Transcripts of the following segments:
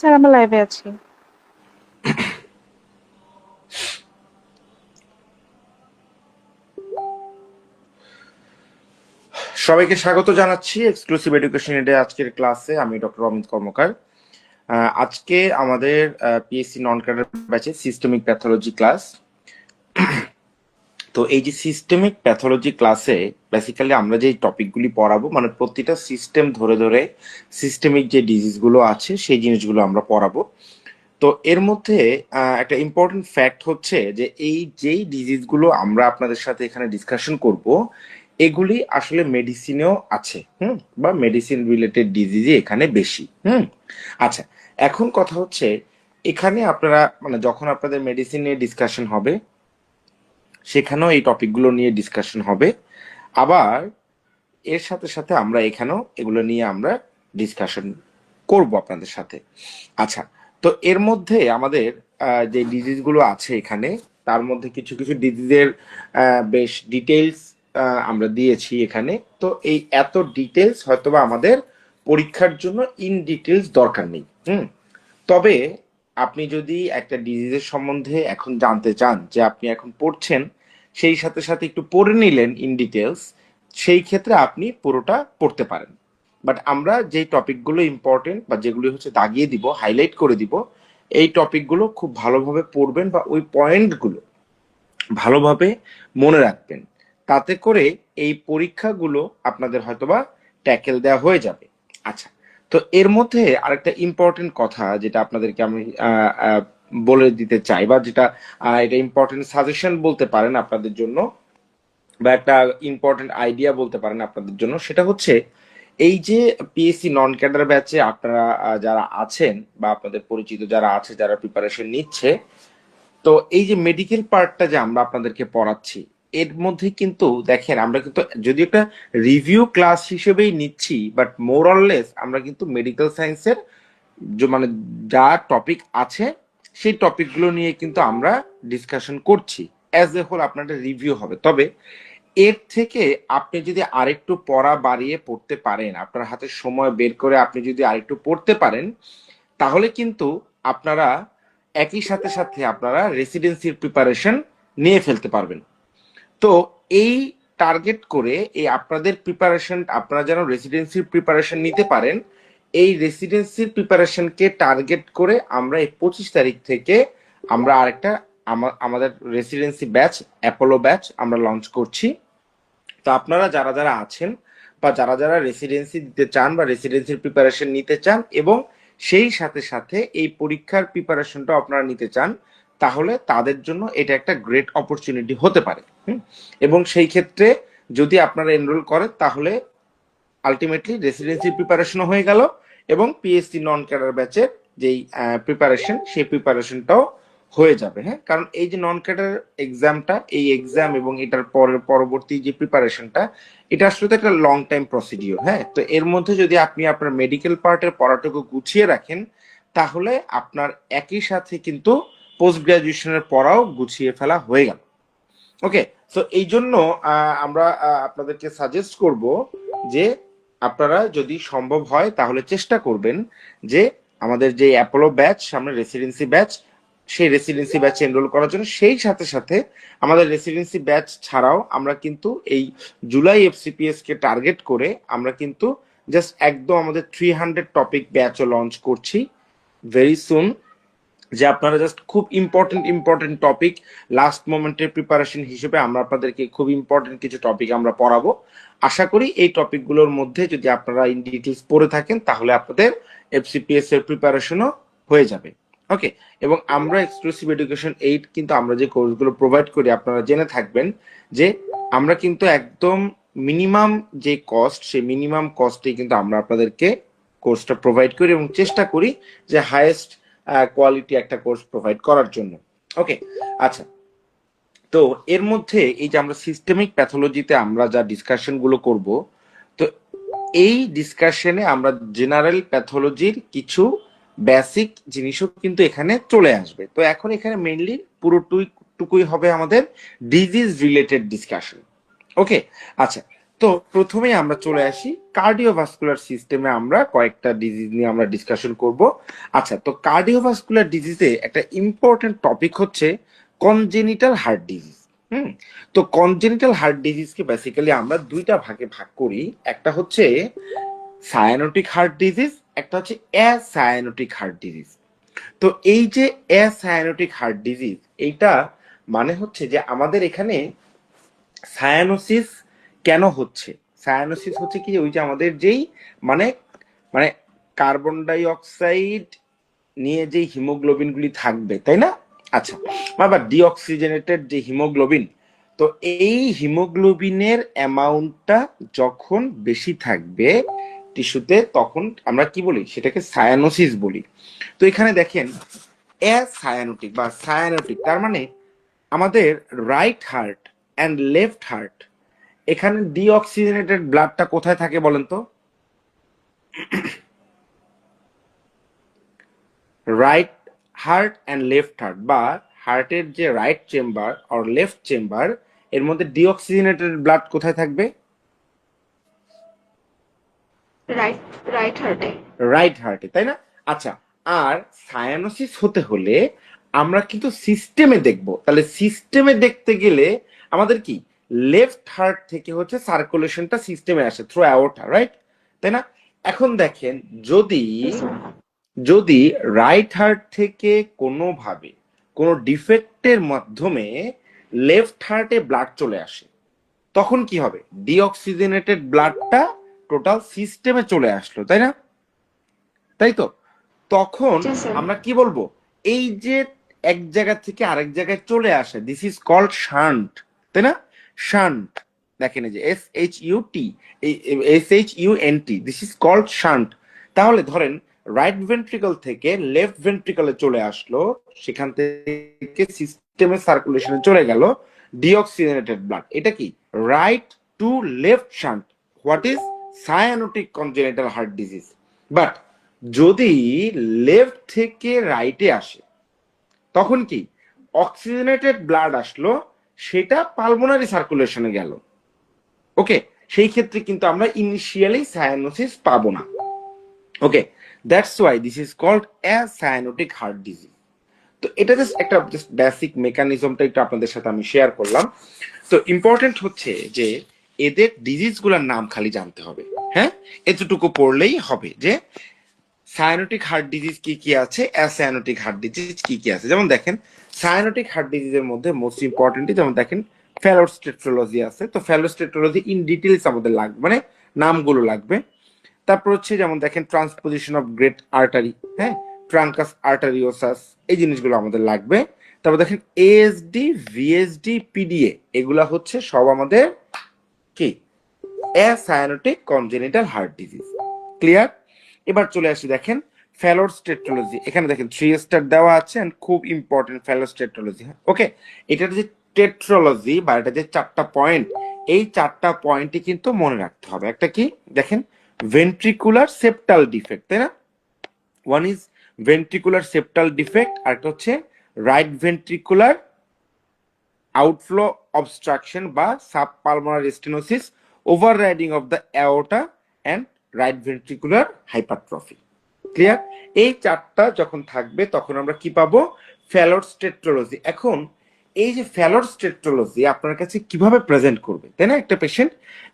Sir আমরা লাইভে আছি। সবাইকে স্বাগত জানাচ্ছি এক্সক্লুসিভ এডুকেশন এডে আজকের ক্লাসে। আমি ডক্টর অমিত কর্মকার। আজকে আমাদের পিএসসি নন ক্যাডার ব্যাচে সিস্টেমিক প্যাথোলজি ক্লাস। তো এই যে সিস্টেমিক প্যাথোলজি ক্লাসে বেসিক্যালি আমরা যে টপিকগুলি পড়াবো, মানে প্রতিটা সিস্টেম ধরে ধরে সিস্টেমিক যে ডিজিজগুলো আছে সেই জিনিসগুলো আমরা পড়াবো। তো এর মধ্যে একটা ইম্পর্টেন্ট ফ্যাক্ট হচ্ছে যে এই যেই ডিজিজগুলো আমরা আপনাদের সাথে এখানে ডিসকাশন করব, এগুলি আসলে মেডিসিনেও আছে, বা মেডিসিন রিলেটেড ডিজিজই এখানে বেশি। আচ্ছা, এখন কথা হচ্ছে এখানে আপনারা মানে যখন আপনাদের মেডিসিন নিয়ে ডিসকাশন হবে সেখানেও এই টপিকগুলো নিয়ে ডিসকাশন হবে, আবার এর সাথে সাথে আমরা এখানেও এগুলো নিয়ে আমরা ডিসকাশন করব আপনাদের সাথে। আচ্ছা, তো এর মধ্যে আমাদের যে ডিজিজগুলো আছে এখানে, তার মধ্যে কিছু কিছু ডিজিজের বেশ ডিটেলস আমরা দিয়েছি এখানে। তো এই এত ডিটেলস হয়তোবা আমাদের পরীক্ষার জন্য ইন ডিটেলস দরকার নেই। তবে আপনি যদি একটা ডিজিজের সম্বন্ধে এখন জানতে চান, যে আপনি এখন পড়ছেন, সেই সাথে সাথে একটু পড়ে নিলেন ইন ডিটেলস, সেই ক্ষেত্রে আপনি পুরোটা পড়তে পারেন। বাট আমরা যেই টপিকগুলো ইম্পর্টেন্ট বা যেগুলি হচ্ছে দাগিয়ে দিব, হাইলাইট করে দিব, এই টপিকগুলো খুব ভালোভাবে পড়বেন বা ওই পয়েন্টগুলো ভালোভাবে মনে রাখবেন। তাতে করে এই পরীক্ষাগুলো আপনাদের হয়তোবা ট্যাকেল দেওয়া হয়ে যাবে। আচ্ছা, তো এর মধ্যে আরেকটা ইম্পর্টেন্ট কথা যেটা আপনাদেরকে আমি বলে দিতে চাই, বা যেটা এটা ইম্পর্টেন্ট সাজেশন বলতে পারেন আপনাদের জন্য, বা একটা ইম্পর্টেন্ট আইডিয়া বলতে পারেন আপনাদের জন্য, সেটা হচ্ছে এই যে পিএসসি নন ক্যাডার ব্যাচে আপনারা যারা আছেন বা আপনাদের পরিচিত যারা আছে যারা প্রিপারেশন নিচ্ছে, তো এই যে মেডিকেল পার্টটা যে আমরা আপনাদেরকে পড়াচ্ছি, এর মধ্যে কিন্তু দেখেন আমরা কিন্তু যদি একটা রিভিউ ক্লাস হিসেবেই নিচ্ছি, বাট মোর অরলেস আমরা কিন্তু মেডিকেল সায়েন্সের মানে যা টপিক আছে সেই টপিকগুলো নিয়ে কিন্তু আমরা ডিসকাশন করছি। অ্যাজ এ হোল আপনাদের রিভিউ হবে। তবে এর থেকে আপনি যদি আরেকটু পড়া বাড়িয়ে পড়তে পারেন, আপনার হাতে সময় বের করে আপনি যদি আরেকটু পড়তে পারেন, তাহলে কিন্তু আপনারা একই সাথে সাথে আপনারা রেসিডেন্সির প্রিপারেশন নিয়ে ফেলতে পারবেন। তো এই টার্গেট করে এই আপনাদের প্রিপারেশন, আপনারা যেন রেসিডেন্সির প্রিপারেশন নিতে পারেন, এই রেসিডেন্সির প্রিপারেশনকে টার্গেট করে আমরা এই 25 তারিখ থেকে আমরা আরেকটা আমাদের রেসিডেন্সি ব্যাচ, অ্যাপোলো ব্যাচ আমরা লঞ্চ করছি। তো আপনারা যারা যারা আছেন বা যারা যারা রেসিডেন্সি দিতে চান বা রেসিডেন্সির প্রিপারেশন নিতে চান এবং সেই সাথে সাথে এই পরীক্ষার প্রিপারেশনটা আপনারা নিতে চান, তাহলে তাদের জন্য এটা একটা গ্রেট অপরচুনিটি হতে পারে। এবং সেই ক্ষেত্রে যদি আপনারা এনরোল করেন, তাহলে আলটিমেটলি রেসিডেন্সি প্রিপারেশনও হয়ে গেল এবং পিএসসি নন ক্যাডার ব্যাচের যেই প্রিপারেশন, সেই প্রিপারেশনটাও হয়ে যাবে। কারণ এই যে নন ক্যাডার এক্সামটা, এই এক্সাম এবং এটার পরবর্তী যে প্রিপারেশনটা, এটা আসলে তো একটা লং টাইম প্রসিডিওর। তো এর মধ্যে যদি আপনি আপনার মেডিকেল পার্টের পড়াটুকু গুছিয়ে রাখেন, তাহলে আপনার একই সাথে কিন্তু পোস্ট গ্রাজুয়েশনের পড়াও গুছিয়ে ফেলা হয়ে গেল। ওকে, তো এই জন্য আমরা আপনাদেরকে সাজেস্ট করব যে আপনারা যদি সম্ভব হয় তাহলে চেষ্টা করবেন যে আমাদের যে অ্যাপোলো ব্যাচ, সামনে রেসিডেন্সি ব্যাচ, সেই রেসিডেন্সি ব্যাচে এনরোল করার জন্য। সেই সাথে সাথে আমাদের রেসিডেন্সি ব্যাচ ছাড়াও আমরা কিন্তু এই জুলাই এফসিপিএস কে টার্গেট করে আমরা কিন্তু জাস্ট একদম আমাদের 300 টপিক ব্যাচও লঞ্চ করছি ভেরি সুন, যে আপনারা জাস্ট খুব ইম্পর্টেন্ট টপিক লাস্ট মোমেন্টের প্রিপারেশন হিসেবে আমরা আপনাদেরকে খুব ইম্পর্টেন্ট কিছু টপিক আমরা পড়াবো। আশা করি এই টপিকগুলোর মধ্যে যদি আপনারা ইন ডিটেলস পড়ে থাকেন, তাহলে আপনাদের এফসিপিএস এর প্রিপারেশনও হয়ে যাবে। ওকে, এবং আমরা এক্সক্লুসিভ এডুকেশন 8 কিন্তু আমরা যে কোর্সগুলো প্রোভাইড করি, আপনারা জেনে থাকবেন যে আমরা কিন্তু একদম মিনিমাম যে কস্ট, সেই মিনিমাম কস্টেই কিন্তু আমরা আপনাদেরকে কোর্সটা প্রোভাইড করি এবং চেষ্টা করি যে হাইয়েস্ট কোয়ালিটি একটা কোর্স প্রোভাইড করার জন্য। ওকে, আচ্ছা, তো এর মধ্যে এই যে আমরা সিস্টেমিক প্যাথোলজিতে আমরা যা ডিসকাশন গুলো করব, তো এই ডিসকাশনে আমরা জেনারেল প্যাথোলজির কিছু বেসিক জিনিসও কিন্তু এখানে চলে আসবে। তো এখন এখানে মেইনলি পুরোটুকুই হবে আমাদের ডিজিজ রিলেটেড ডিসকাশন। ওকে, আচ্ছা, তো প্রথমেই আমরা চলে আসি কার্ডিওভাস্কুলার সিস্টেমে, আমরা কয়েকটা ডিজিজ নিয়ে আমরা ডিসকাশন করব। আচ্ছা, তো কার্ডিওভাস্কুলার ডিজিজে একটা ইম্পর্টেন্ট টপিক হচ্ছে কনজেনিটাল হার্ট ডিজিজ। তো কনজেনিটাল হার্ট ডিজিজকে বেসিক্যালি আমরা দুইটা ভাগে ভাগ করি, একটা হচ্ছে সায়ানোটিক হার্ট ডিজিজ, একটা হচ্ছে অ্যাসায়ানোটিক হার্ট ডিজিজ। তো এই যে অ্যাসায়ানোটিক হার্ট ডিজিজ, এইটা মানে হচ্ছে যে আমাদের এখানে সায়ানোসিস কেন হচ্ছে। সায়ানোসিস হচ্ছে কি, ওই যে আমাদের যেই মানে মানে কার্বন ডাই অক্সাইড নিয়ে যে হিমোগ্লোবিন গুলি থাকবে, তাই না? আচ্ছা, বা ডিঅক্সিজেনেটেড যে হিমোগ্লোবিন, তো এই হিমোগ্লোবিনের অ্যামাউন্টটা যখন বেশি থাকবে টিস্যুতে, তখন আমরা কি বলি, সেটাকে সায়ানোসিস বলি। তো এখানে দেখেন অ্যাসায়ানোটিক বা সায়ানোটিক, তার মানে আমাদের right heart and left heart, এখানে ডিঅক্সিজেনেটেড ব্লাডটা কোথায় থাকে বলেন তো? Right heart and left heart, বা হার্টের যে রাইট চেম্বার আর লেফট চেম্বার, এর মধ্যে ডিঅক্সিজেনেটেড ব্লাড কোথায় থাকবে? রাইট রাইট হার্টে। রাইট হার্টে, তাই না? আচ্ছা, আর সায়ানোসিস হতে হলে আমরা কিন্তু সিস্টেমে দেখব। তাহলে সিস্টেমে দেখতে গেলে আমাদের কি লেফট হার্ট থেকে হচ্ছে সার্কুলেশনটা সিস্টেমে আসে থ্রু অ্যাওর্টা, রাইট? তাই না? এখন দেখেন, যদি যদি রাইট হার্ট থেকে কোনোভাবে কোনো ডিফেক্টের মাধ্যমে লেফট হার্টে ব্লাড চলে আসে, তখন কি হবে? ডিঅক্সিজেনেটেড ব্লাডটা টোটাল সিস্টেমে চলে আসলো, তাই না? তাই তো? তখন জি স্যার। আমরা কি বলবো, এই যে এক জায়গা থেকে আরেক জায়গায় চলে আসে, দিস ইজ কল্ড শান্ট, তাই না? শান্ট, দেখেন এই যে SHUT, এই SHUNT, this is called shunt. তাহলে ধরেন রাইট ভেন্ট্রিকল থেকে লেফট ভেন্ট্রিকলে চলে আসলো, সেখান থেকে সিস্টেমে সার্কুলেশনে চলে গেল ডিঅক্সিজেনেটেড ব্লাড, এটা কি right to left shunt, what is cyanotic congenital heart disease. But যদি লেফট থেকে রাইটে আসে, তখন কি অক্সিজেনেটেড ব্লাড আসলো, সেটা পালমোনারি সার্কুলেশনে গেল, ওকে, সেই ক্ষেত্রে কিন্তু আমরা ইনিশিয়ালি সায়ানোসিস পাবো না। Okay, that's why this is called acyanotic heart disease. তো এটা জাস্ট একটা জাস্ট বেসিক মেকানিজমটা একটু আপনাদের সাথে আমি শেয়ার করলাম। তো ইম্পর্টেন্ট হচ্ছে যে এদের ডিজিজ গুলার নাম খালি জানতে হবে। হ্যাঁ, এতটুকু পড়লেই হবে যে সায়ানোটিক হার্ট ডিজিজ কি কি আছে, অ্যাসায়ানোটিক হার্ট ডিজিজ কি কি আছে। যেমন দেখেন, সায়ানোটিক হার্ট ডিজিজের মধ্যে মোস্ট ইম্পর্টেন্টলি যেমন দেখেন ফ্যালোরস টেট্রোলজি আছে। তো ফ্যালোরস টেট্রোলজি ইন ডিটেলস আমাদের লাগবে, মানে নামগুলো লাগবে। তারপর হচ্ছে যেমন দেখেন ট্রান্সপোজিশন অফ গ্রেট আর্টারি, হ্যাঁ, ট্রাঙ্কাস আর্টারিওসাস, এই জিনিসগুলো আমাদের লাগবে। তারপর দেখেন ASD, VSD, PDA, এগুলা হচ্ছে সব আমাদের কি অ্যাসায়ানোটিক কনজেনিটাল হার্ট ডিজিজ। ক্লিয়ার? এবার চলে আসি, দেখেন ফ্যালোরস টেট্রোলজি, এখানে দেখেন 3 স্টার দেওয়া আছে, এন্ড খুব ইম্পর্টেন্ট ফ্যালোরস টেট্রোলজি। ওকে, এটার যে টেট্রোলজি বা এটা যে 4টা পয়েন্ট, এই 4টা পয়েন্টই কিন্তু মনে রাখতে হবে। একটা কি দেখেন, ভেন্ট্রিকুলার সেপ্টাল ডিফেক্ট, তাই না? One is ventricular septal defect, আর একটা হচ্ছে রাইট ভেন্ট্রিকুলার আউটফ্লো অবস্ট্রাকশন বা subpulmonary stenosis, overriding of the aorta and right ventricular hypertrophy. Clear? এই 4টা যখন থাকবে তখন আমরা কি পাবো? ফ্যালোরস টেট্রোলজি। এখন এই যে ফ্যালোরস টেট্রোলজি আপনার কাছে কিভাবে প্রেজেন্ট করবে, তাই না, একটা পেশেন্ট?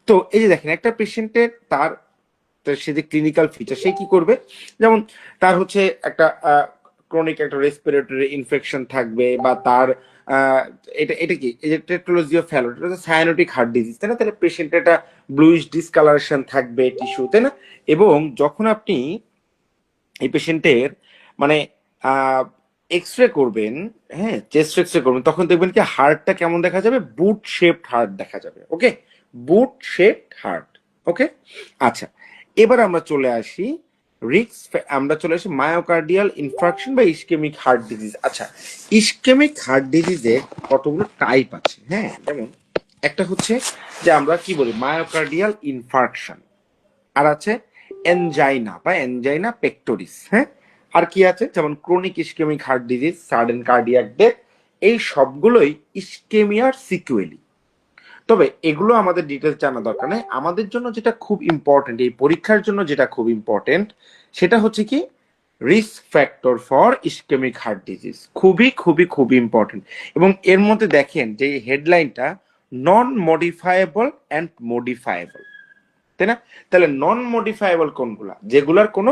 তো এই যে দেখেন, একটা পেশেন্টের তার সে যে ক্লিনিক্যাল ফিচার, সে কি করবে, যেমন তার হচ্ছে একটা ক্রনিক একটা রেসপিরেটরি ইনফেকশন থাকবে, বা তার আহ, এটা এটা কি, এই যে টেট্রোলজি অফ ফ্যালো, এটা হচ্ছে সায়ানোটিক হার্ট ডিজিজ, তাই না? তাহলে পেশেন্টের একটা ব্লুইশ ডিসকালারেশন থাকবে টিস্যু, তাই না? এবং যখন আপনি এই পেশেন্টের মানে এক্স রে করবেন, হ্যাঁ, চেস্ট এক্স রে করবেন, তখন দেখবেন কি হার্টটা কেমন দেখা যাবে, বুট শেপড হার্ট দেখা যাবে। ওকে, বুট শেপড হার্ট। ওকে, আচ্ছা, এবার আমরা চলে আসি আমরা চলে আসি মায়োকার্ডিয়াল ইনফার্কশন বা ইসকেমিক হার্ট ডিজিজ। আচ্ছা, ইসকেমিক হার্ট ডিজিজের কতগুলো টাইপ আছে, হ্যাঁ, যেমন একটা হচ্ছে যে আমরা কি বলি মায়োকার্ডিয়াল ইনফার্কশন, আর আছে এনজাইনা বা এনজাইনা পেক্টোরিস, হ্যাঁ, আর কি আছে যেমন chronic ischaemic heart disease, sudden cardiac death, এই সবগুলোই ইসকেমিয়ার সিকুয়েলি। তবে এগুলো আমাদের ডিটেলস জানা দরকার নেই। আমাদের জন্য যেটা খুব ইম্পর্টেন্ট, এই পরীক্ষার জন্য যেটা খুব ইম্পর্টেন্ট, সেটা হচ্ছে কি risk factor for ischaemic heart disease. খুবই খুবই খুবই ইম্পর্টেন্ট। এবং এর মধ্যে দেখেন যে হেডলাইনটা নন মডিফায়েবল অ্যান্ড মডিফায়েবল, তাই না? তাহলে নন মডিফায়েবল কোনগুলা? যেগুলার কোনো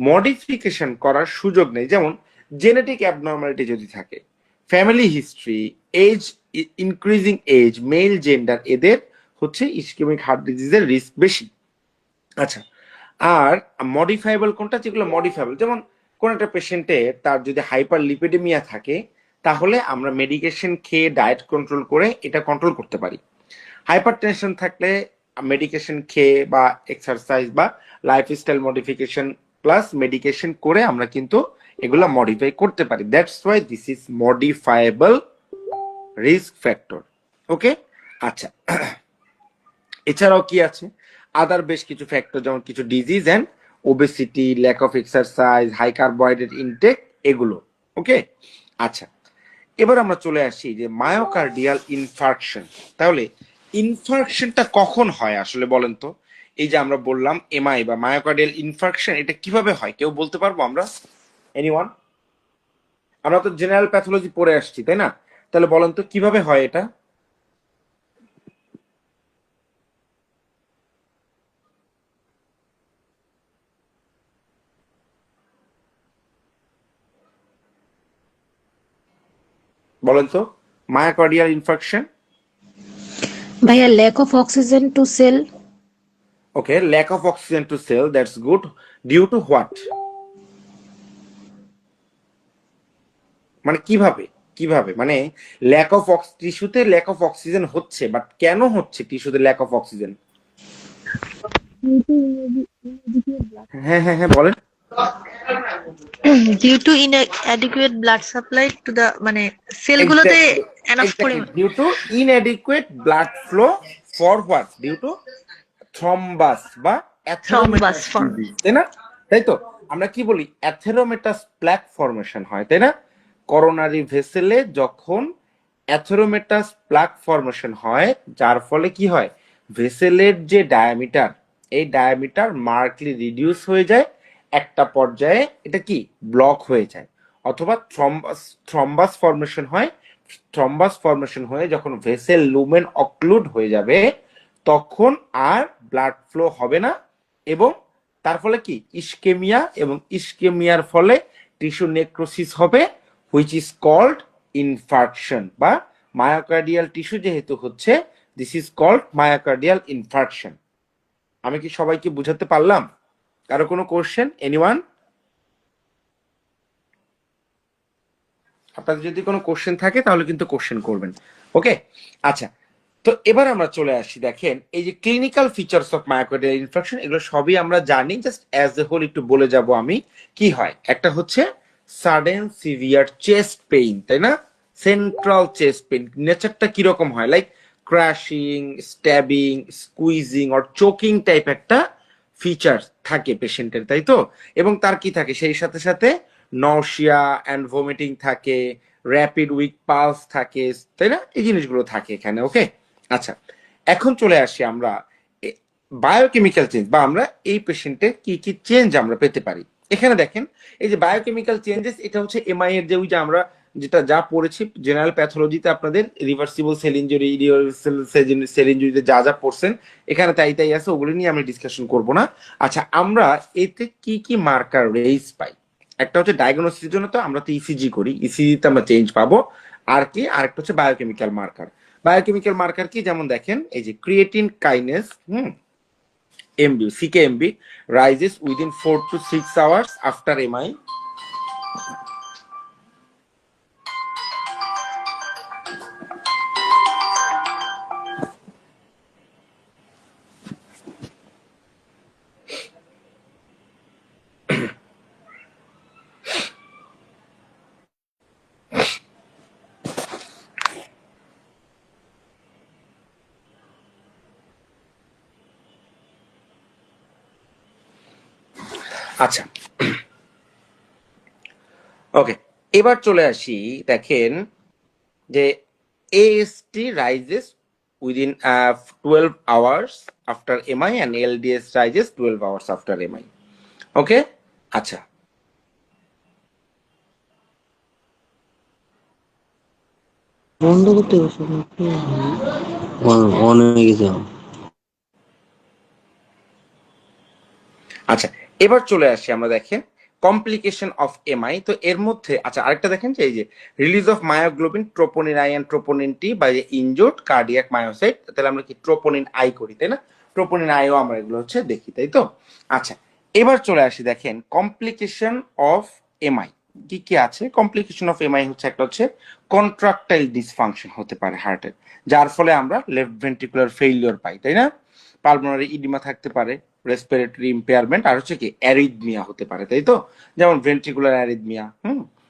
মডিফিকেশন করার সুযোগ নেই, যেমন জেনেটিক অ্যাবনর্মালিটি যদি থাকে, family history, age, increasing age, male gender, এদের হচ্ছে ইসকেমিক হার্ট ডিজিজের রিস্ক বেশি। আচ্ছা, আর মডিফাইবল কোনটা? যেগুলো মডিফাইবল, যেমন কোন একটা পেশেন্টে তার যদি হাইপার লিপিডেমিয়া থাকে, তাহলে আমরা মেডিকেশন খেয়ে ডায়েট কন্ট্রোল করে এটা কন্ট্রোল করতে পারি। হাইপার টেনশন থাকলে মেডিকেশন খেয়ে বা এক্সারসাইজ বা লাইফস্টাইল মডিফিকেশন প্লাস মেডিকেশন করে আমরা কিন্তু এগুলো মডিফাই করতে পারি। That's why this is modifiable risk factor. Okay, আচ্ছা, এছাড়াও কি আছে? আদার বেশ কিছু ফ্যাক্টর, যেমন কিছু disease and obesity, lack of exercise, high carbohydrate intake, এগুলো। ওকে, আচ্ছা, এবার আমরা চলে আসি যে মায়োকার্ডিয়াল ইনফার্কশন। তাহলে ইনফার্কশনটা কখন হয় আসলে বলেন তো? এই যে আমরা বললাম এমআই বা মায়োকার্ডিয়াল ইনফার্কশন, এটা কিভাবে হয় কেউ বলতে পারবো আমরা? এনিওয়ান? আমরা তো জেনারেল প্যাথোলজি পড়ে আসছি, তাই না? তাহলে বলেন তো কিভাবে হয় এটা? বলেন তো মায়োকার্ডিয়াল ইনফার্কশন। ভাইয়া lack of oxygen to cell. Okay, lack of oxygen to cell, that's good. Due to what? মানে কিভাবে, কিভাবে মানে ল্যাক অফ টিস্যুতে ল্যাক অফ অক্সিজেন হচ্ছে, বাট কেন হচ্ছে টিস্যুতে ল্যাক অফ অক্সিজেন? হ্যাঁ হ্যাঁ হ্যাঁ, বলেন। Due to inadequate blood supply to the মানে সেলগুলোতে enough পরিমাণ due to inadequate blood flow for what? Due to thrombus বা অ্যাথেরোমেটাস thrombus form. ডিজিজ, তাই না? তাই তো আমরা কি বলি? অ্যাথেরোমেটাস প্লাক ফর্মেশন হয়, তাই না? করোনারি ভেসেলে যখন অ্যাথেরোমেটাস প্লাক ফর্মেশন হয়, যার ফলে কি হয়? ভেসেলের যে ডায়ামিটার, এই ডায়ামিটার মার্কলি রিডিউস হয়ে যায়, একটা পর্যায়ে এটা কি ব্লক হয়ে যায়, অথবা থ্রম্বাস থ্রম্বাস ফর্মেশন হয়। থ্রম্বাস ফর্মেশন হয়ে যখন ভেসেল লুমেন অক্লুড হয়ে যাবে, তখন আর ব্লাড ফ্লো হবে না, এবং তার ফলে কি ইসকেমিয়া, এবং ইসকেমিয়ার ফলে টিস্যু নেক্রোসিস হবে, হুইচ ইজ কল্ড ইনফার্কশন বা মায়োকার্ডিয়াল টিস্যু যেহেতু হচ্ছে, this is called myocardial infarction. আমি কি সবাইকে বুঝাতে পারলাম? কারো কোনো কোশ্চেন? এনিওয়ান? আপনাদের যদি কোনো কোশ্চেন থাকে তাহলে কিন্তু কোশ্চেন করবেন। ওকে, আচ্ছা, তো এবার আমরা চলে আসি, দেখেন এই যে clinical features of myocardial infarction, এগুলো সবই আমরা জানি, জাস্ট অ্যাজ এ হোল একটু বলে যাব আমি। কি হয়? একটা হচ্ছে সাডেন সিভিয়ার চেস্ট পেইন, তাই না? সেন্ট্রাল চেস্ট পেইন নেচারটা কিরকম হয়? Like crushing, stabbing, squeezing or choking type একটা ফিচার্স থাকে পেশেন্টের, তাই তো? এবং তার কি থাকে? সেই সাথে সাথে নশিয়া অ্যান্ড ভমিটিং থাকে, র্যাপিড উইক পালস থাকে, তাই না? এই জিনিসগুলো থাকে এখানে। ওকে, আচ্ছা, এখন চলে আসি আমরা বায়োকেমিক্যাল চেঞ্জ, বা আমরা এই পেশেন্টে কি কি চেঞ্জ আমরা পেতে পারি। এখানে দেখেন এই যে বায়োকেমিক্যাল চেঞ্জেস, এটা হচ্ছে এমআই এর যে ওই যে আমরা যেটা যা পড়েছি জেনারেল প্যাথোলজিতে, আপনাদের রিভার্সিবল সেল ইনজুরি, সেল ইনজুরিতে যা যা পড়ছেন এখানে তাই তাই আছে, ওগুলো নিয়ে আমরা ডিসকাশন করব না। আচ্ছা, আমরা এতে কি কি মার্কার রেজ পাই? একটা হচ্ছে ডায়াগনোসিসের জন্য তো আমরা তো ইসিজি করি, ইসিজিতে আমরা চেঞ্জ পাবো। আর কি? আরেকটা হচ্ছে বায়োকেমিক্যাল মার্কার। বায়োকেমিক্যাল মার্কার কি? যেমন দেখেন এই যে creatine kinase, MB, CKMB rises within 4 to 6 hours after MI. আচ্ছা, ওকে, এবার চলে আসি, দেখেন যে AST rises within 12 hours after MI and LDS rises 12 hours after MI. ওকে, আচ্ছা বন্ধ করতে বসে অন হয়ে গেছে। আচ্ছা এবার চলে আসি আমরা, দেখেন কমপ্লিকেশন অফ এমআই। তো এর মধ্যে আচ্ছা আরেকটা দেখেন যে এই যে release of myoglobin, troponin I and troponin T by injured cardiac myocyte. তাহলে আমরা কি ট্রোপোনিন আই করি, তাই না? ট্রোপোনিন আইও আমরা এগুলো হচ্ছে দেখি, তাই তো? আচ্ছা এবার চলে আসি, দেখেন কমপ্লিকেশন অফ এমআই কি কি আছে। কমপ্লিকেশন অফ এমআই হচ্ছে একটা হচ্ছে কন্ট্রাকটাইল ডিসফাংশন হতে পারে হার্টের, যার ফলে আমরা লেফট ভেন্ট্রিকুলার ফেইলিওর পাই, তাই না? পালমোনারি ইডিমা থাকতে পারে, রেসপিরেটরি ইম্পেয়ারমেন্ট, আর হচ্ছে কি অ্যারিথমিয়া হতে পারে, তাই তো? যেমন ভেন্ট্রিকুলার অ্যারিথমিয়া,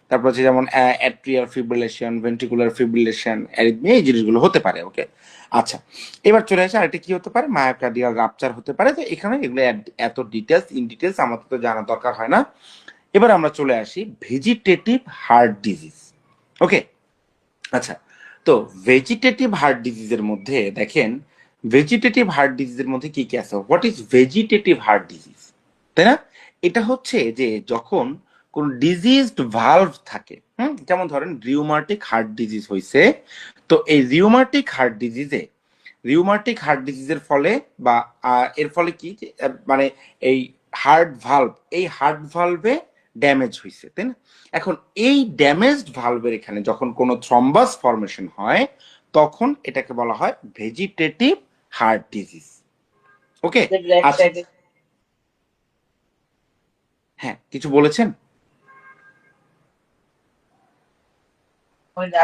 তারপর হচ্ছে যেমন atrial fibrillation, ventricular fibrillation, arrhythmia, এই জিনিসগুলো হতে পারে। ওকে, আচ্ছা এবার চলে আসে আরেকটা কি হতে পারে, মায়োকার্ডিয়াল রাপচার হতে পারে। তো এখানে এগুলো এত ডিটেলস ইন ডিটেলস আমাদের তো জানা দরকার হয় না। এবার আমরা চলে আসি ভেজিটেটিভ হার্ট ডিজিজ। ওকে, আচ্ছা তো ভেজিটেটিভ হার্ট ডিজিজের মধ্যে দেখেন, ভেজিটেটিভ হার্ট ডিজিজের মধ্যে কি কি আছে? What is vegetative heart disease, তাই না? এটা হচ্ছে যে যখন কোন ডিজিজড ভালভ থাকে, যেমন ধরেন রিউমাটিক হার্ট ডিজিজ হয়েছে, তো এই রিউমাটিক হার্ট ডিজিজের ফলে বা এর ফলে কি মানে এই হার্ট ভালভে ড্যামেজ হয়েছে, তাই না? এখন এই ড্যামেজড ভালভের এখানে যখন কোনো থ্রম্বাস ফর্মেশন হয়, তখন এটাকে বলা হয় ভেজিটেটিভ হার্ট ডিজিজ। ওকে, হ্যাঁ কিছু বলেছেন?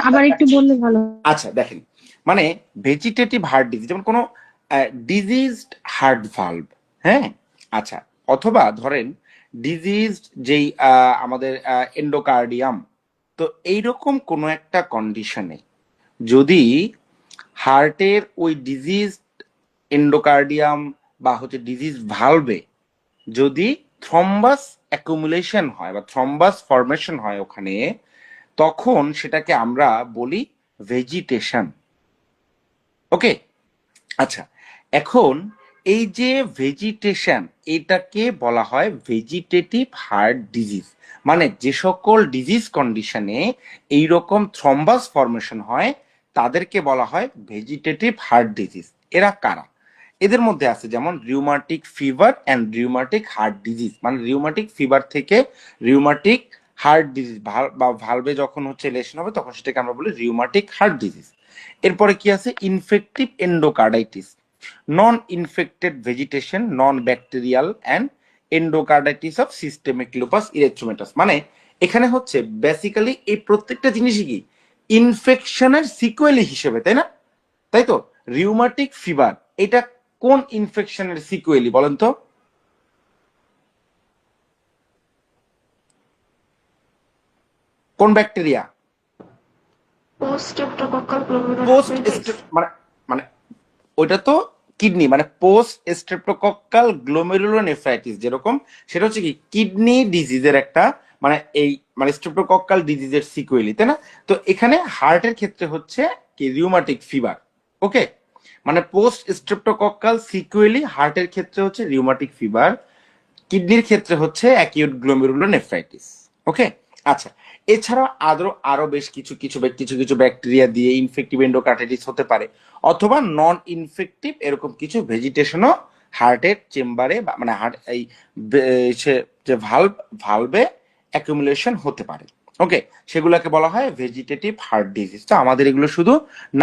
আবার একটু বললে ভালো। আচ্ছা দেখেন, মানে ভেজিটেটিভ হার্ট ডিজিজ যেমন কোনো ডিজিজড হার্ট ভালভ, হ্যাঁ, আচ্ছা, অথবা ধরেন ডিজিজড যেই আমাদের এন্ডোকার্ডিয়াম, তো এইরকম কোনো একটা কন্ডিশনে যদি হার্টের ওই ডিজিজ এন্ডোকার্ডিয়াম বা হচ্ছে ডিজিজ ভালভে যদি থ্রম্বাস অ্যাকুমুলেশন হয় বা থ্রম্বাস ফরমেশন হয় ওখানে, তখন সেটাকে আমরা বলি ভেজিটেশন। ওকে, আচ্ছা এখন এই যে ভেজিটেশন, এটাকে বলা হয় ভেজিটেটিভ হার্ট ডিজিজ। মানে যে সকল ডিজিজ কন্ডিশনে এইরকম থ্রম্বাস ফরমেশন হয় তাদেরকে বলা হয় ভেজিটেটিভ হার্ট ডিজিজ। এরা কারা? এদের মধ্যে আছে যেমন rheumatic fever and rheumatic heart disease. মানে রিউমাটিক ফিভার থেকে রিউমাটিক হার্ট ডিজিজ বা ভালভে যখন হচ্ছে লেশন হবে তখন সেটাকে আমরা বলি রিউমাটিক হার্ট ডিজিজ। এরপরে কি আছে? Infective endocarditis, non infected vegetation, non bacterial and endocarditis of systemic lupus erythematosus. মানে এখানে হচ্ছে বেসিক্যালি এই প্রত্যেকটা জিনিসই কি ইনফেকশনের সিকুয়েলি হিসেবে, তাই না? তাই তো, রিউমাটিক ফিভার এটা কোন ইনফেকশনের সিকুয়েলি বলেন তো? কোন ব্যাকটেরিয়া? মানে মানে ওইটা তো কিডনি, মানে পোস্ট স্ট্রেপ্টোকক্কাল গ্লোমেরুলোনেফ্রাইটিস যেরকম, সেটা হচ্ছে কি কিডনি ডিজিজের একটা মানে এই মানে স্ট্রেপ্টোকক্কাল ডিজিজের সিকুয়েলি, তাই না? তো এখানে হার্টের ক্ষেত্রে হচ্ছে কি রিউমাটিক ফিভার। ওকে, মানে পোস্ট স্ট্রেপ্টোকক্কাল সিকুয়েলি হার্টের ক্ষেত্রে হচ্ছে রিউমাটিক ফিভার, কিডনির ক্ষেত্রে হচ্ছে অ্যাকিউট গ্লোমেরুলোনেফ্রাইটিস। ওকে, আচ্ছা এছাড়া আরো বেশ কিছু কিছু ব্যাকটেরিয়া দিয়ে ইনফেক্টিভ এন্ডোকার্টাইটিস হতে পারে, অথবা নন ইনফেক্টিভ এরকম কিছু ভেজিটেশনও হার্টের চেম্বারে মানে হার্ট এই যে ভালভে অ্যাকুমুলেশন হতে পারে। ওকে, সেগুলোকে বলা হয় ভেজিটেটিভ হার্ট ডিজিজ। তো আমাদের এগুলো শুধু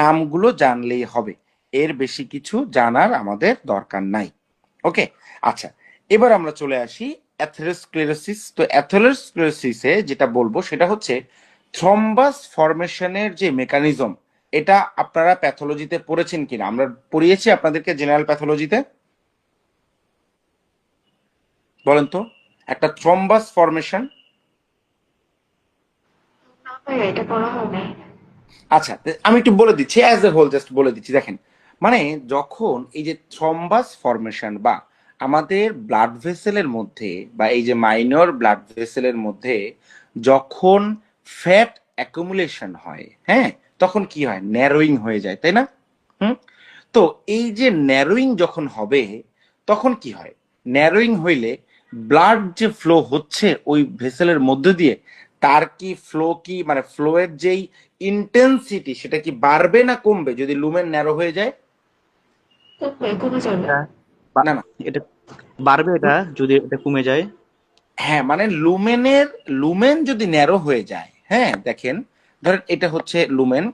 নামগুলো জানলেই হবে, এর বেশি কিছু জানার আমাদের দরকার নাই। ওকে, আচ্ছা এবার আমরা চলে আসি অ্যাথেরোস্ক্লেরোসিস। তো অ্যাথেরোস্ক্লেরোসিসে যেটা বলবো সেটা হচ্ছে থ্রম্বাস ফরমেশনের যে মেকানিজম, এটা আপনারা প্যাথোলজিতে পড়েছেন কিনা? আমরা পড়িয়েছি আপনাদেরকে জেনারেল প্যাথোলজিতে, বলেন তো একটা থ্রম্বাস ফরমেশন। এটা পড়া হয় নাই। আচ্ছা আমি একটু বলে দিচ্ছি, অ্যাজ এ হোল জাস্ট বলে দিচ্ছি। দেখেন, মানে যখন এই যে থ্রম্বাস ফরমেশন বা আমাদের ব্লাড ভেসেলের মধ্যে বা এই যে মাইনর ব্লাড ভেসেলের মধ্যে যখন ফ্যাট অ্যাকুমুলেশন হয়, হ্যাঁ, তখন কি হয়? ন্যারোয়িং হয়ে যায়, তাই না? হুম, তো এই যে ন্যারোয়িং যখন হবে তখন কি হয়, ন্যারোয়িং হইলে ব্লাড যে ফ্লো হচ্ছে ওই ভেসেলের মধ্যে দিয়ে তার কি ফ্লো কি মানে ফ্লোয়ের যেই ইন্টেন্সিটি সেটা কি বাড়বে না কমবে যদি লুমেন ন্যারো হয়ে যায়? কমে যাবে। এটা বা- না না, এটা বাড়বে এটা যদি এটা কমে যায়। হ্যাঁ মানে লুমেন যদি ন্যারো হয়ে যায়, হ্যাঁ দেখেন ধরেন এটা হচ্ছে লুমেন,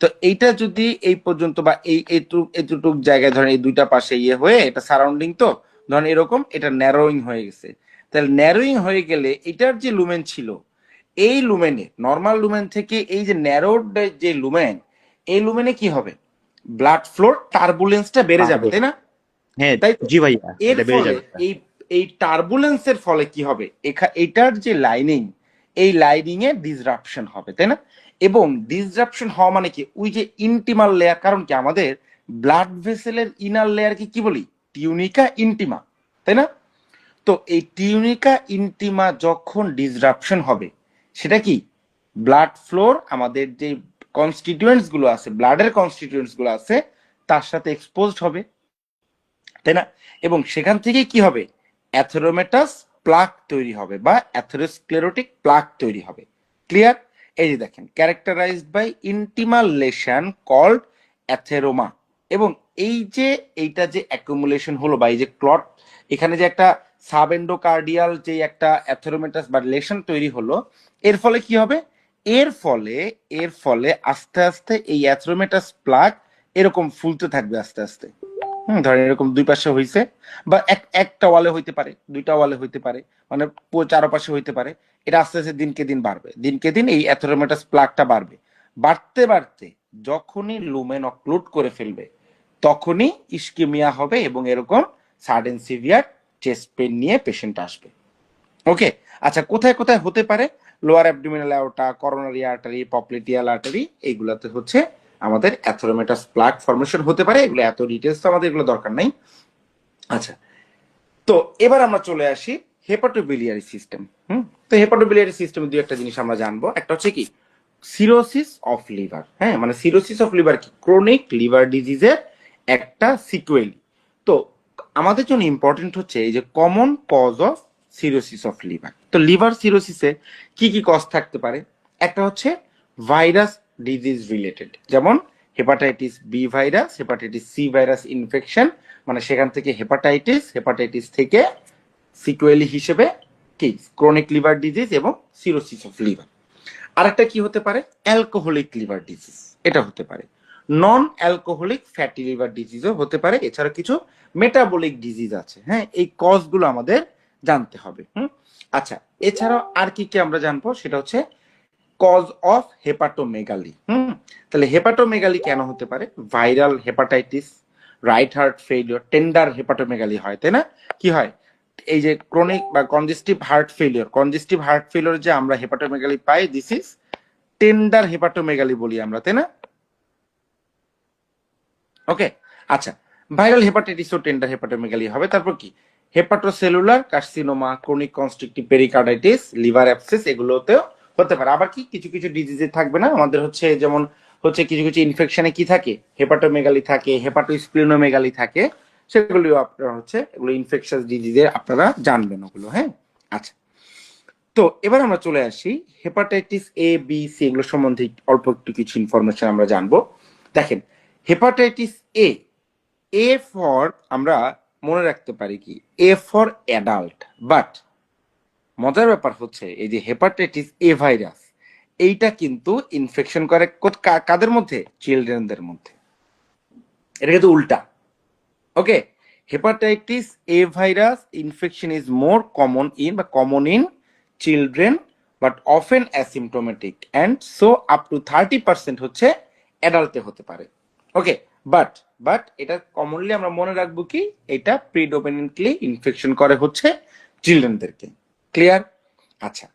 তো এইটা যদি এই পর্যন্ত বা এতটুক জায়গায় ধরেন এই দুইটা পাশে ইয়ে হয়ে এটা সারাউন্ডিং, তো ধরেন এরকম এটা ন্যারোইং হয়ে গেছে, তাহলে ন্যারোইং হয়ে গেলে এটার যে লুমেন ছিল এই লুমেনে নর্মাল লুমেন থেকে এই যে ন্যারোড যে লুমেন, এই লুমেনে কি হবে, ব্লাড ফ্লোর টার্বুলেন্সটা বেড়ে যাবে, বাড়বে। তাই না? হ্যাঁ তাই তো? জি ভাইয়া, এর এটা বেড়ে ফলে যাবে এটা। এই এই টার্বুলেন্সের ফলে কি হবে, এটার যে লাইনিং, এই লাইনিং এ ডিসরাপশন হবে, তাই না? এবং ডিসরাপশন হওয়া মানে কি, ওই যে ইন্টিমাল লেয়ার, কারণ কি আমাদের ব্লাড ভেসেলের ইনার লেয়ার কি বলি, টিউনিকা ইন্টিমা, তাই না? তো এই টিউনিকা ইন্টিমা যখন ডিসরাপশন হবে সেটা কি, ব্লাড ফ্লোর আমাদের যে কনস্টিটিউয়েন্টস গুলো আছে, ব্লাডের কনস্টিটিউয়েন্টস গুলো আছে তার সাথে এক্সপোজড হবে, তাই না? এবং সেখান থেকে কি হবে, অ্যাথেরোমেটাস প্লাক তৈরি হবে বা অ্যাথেরোস্ক্লেরোটিক প্লাক তৈরি হবে। ক্লিয়ার? এই যে দেখেন, characterized by intimal lesion called atheroma. এবং এই যে এইটা যে অ্যাকুমুলেশন হলো বা এই যে ক্লট, এখানে যে একটা সাবএন্ডোকার্ডিয়াল যে একটা অ্যাথেরোমেটাস বা লেশন তৈরি হলো, এর ফলে কি হবে, এর ফলে আস্তে আস্তে এই অ্যাথেরোমেটাস প্লাক এরকম ফুলতে থাকবে আস্তে আস্তে। ধরেন এরকম দুই পাশে হইছে, বা একটা ওয়ালে হইতে পারে, দুইটা ওয়ালে হইতে পারে, মানে চারপাশে হইতে পারে। এটা আস্তে আস্তে দিনকে দিন বাড়বে, দিনকে দিন এই অ্যাথেরোমেটাস প্লাকটা বাড়বে, বাড়তে বাড়তে যখনই লুমেন অক্লুড করে ফেলবে তখনই ইস্কিমিয়া হবে এবং এরকম সাডেন সিভিয়ার চেস্ট পেন নিয়ে পেশেন্ট আসবে। ওকে, আচ্ছা কোথায় কোথায় হতে পারে, lower abdominal aorta, coronary artery, popliteal artery, এইগুলাতে হচ্ছে আমাদের অ্যাথেরোমেটাস প্লাক ফর্মেশন হতে পারে। এগুলো এত ডিটেলস তো আমাদের এগুলো দরকার নাই। আচ্ছা, তো এবার আমরা চলে আসি হেপাটোবিলিয়ারি সিস্টেম। তো হেপাটোবিলিয়ারি সিস্টেমে দুই একটা জিনিস আমরা জানবো। একটা হচ্ছে কি, সিরোসিস অফ লিভার। হ্যাঁ, মানে সিরোসিস অফ লিভার কি, ক্রনিক লিভার ডিজিজের একটা সিকুয়েলি। তো আমাদের জন্য ইম্পর্টেন্ট হচ্ছে এই যে common cause of cirrhosis of liver. তো লিভার সিরোসিসে কি কি কজ থাকতে পারে, একটা হচ্ছে ভাইরাস ডিজিজ রিলেটেড, যেমন hepatitis B virus, hepatitis C virus infection, মানে সেখান থেকে হেপাটাইটিস থেকে সিকুয়েলি হিসেবে কি ক্রনিক লিভার ডিজিজ এবং সিরোসিস অফ লিভার। আরেকটা কি হতে পারে, অ্যালকোহলিক লিভার ডিজিজ, এটা হতে পারে। নন অ্যালকোহলিক ফ্যাটি লিভার ডিজিজও হতে পারে। এছাড়া কিছু মেটাবলিক ডিজিজ আছে। হ্যাঁ, এই কজগুলো আমাদের জানতে হবে। আচ্ছা, এছাড়াও আর কি কি আমরা জানবো, সেটা হচ্ছে কজ অফ হেপাটোমেগালি। তাহলে হেপাটোমেগালি কেন হতে পারে, viral hepatitis, right heart failure, tender hepatomegaly হয়, তাই না? কি হয়, এই যে ক্রনিক বা কনজেস্টিভ হার্ট ফেলিওর যে আমরা হেপাটোমেগালি পাই, দিস ইজ টেন্ডার হেপাটোমেগালি বলি আমরা, তাই না? ওকে, আচ্ছা, ভাইরাল হেপাটাইটিস ও টেন্ডার হেপাটোমেগালি হবে। তারপর কি, hepatocellular carcinoma, chronic constrictive pericarditis, liver abscess, এগুলোতেও হতে পারে। আবার কি কিছু কিছু ডিজিজে থাকবে না আমাদের, হচ্ছে যেমন হচ্ছে কিছু কিছু ইনফেকশনে কি থাকে, হেপাটোমেগালি থাকে, হেপাটোস্প্লিনোমেগালি থাকে, সেগুলিও আপনারা হচ্ছে এগুলো ইনফেকশাস ডিজিজে আপনারা জানবেন ওগুলো। হ্যাঁ, আচ্ছা, তো এবার আমরা চলে আসি হেপাটাইটিস এ বি সি, এগুলো সম্বন্ধে অল্প একটু কিছু ইনফরমেশন আমরা জানবো। দেখেন, হেপাটাইটিস এ ফর আমরা মনে রাখতে পারি কি, এ ফর অ্যাডাল্ট, বাট মজার ব্যাপার হচ্ছে এই যে হেপাটাইটিস এ ভাইরাস, এইটা কিন্তু ইনফেকশন করে কাদের মধ্যে, চিলড্রেনদের মধ্যে। এটা কিন্তু উল্টা। Okay, hepatitis A virus infection is more common in children, but often asymptomatic, and so up to 30% হচ্ছে অ্যাডাল্টে হতে পারে। ওকে, বাট এটা কমনলি আমরা মনে রাখবো কি, এটা প্রিডোমিনেন্টলি ইনফেকশন করে হচ্ছে চিলড্রেনদেরকে। ক্লিয়ার? আচ্ছা,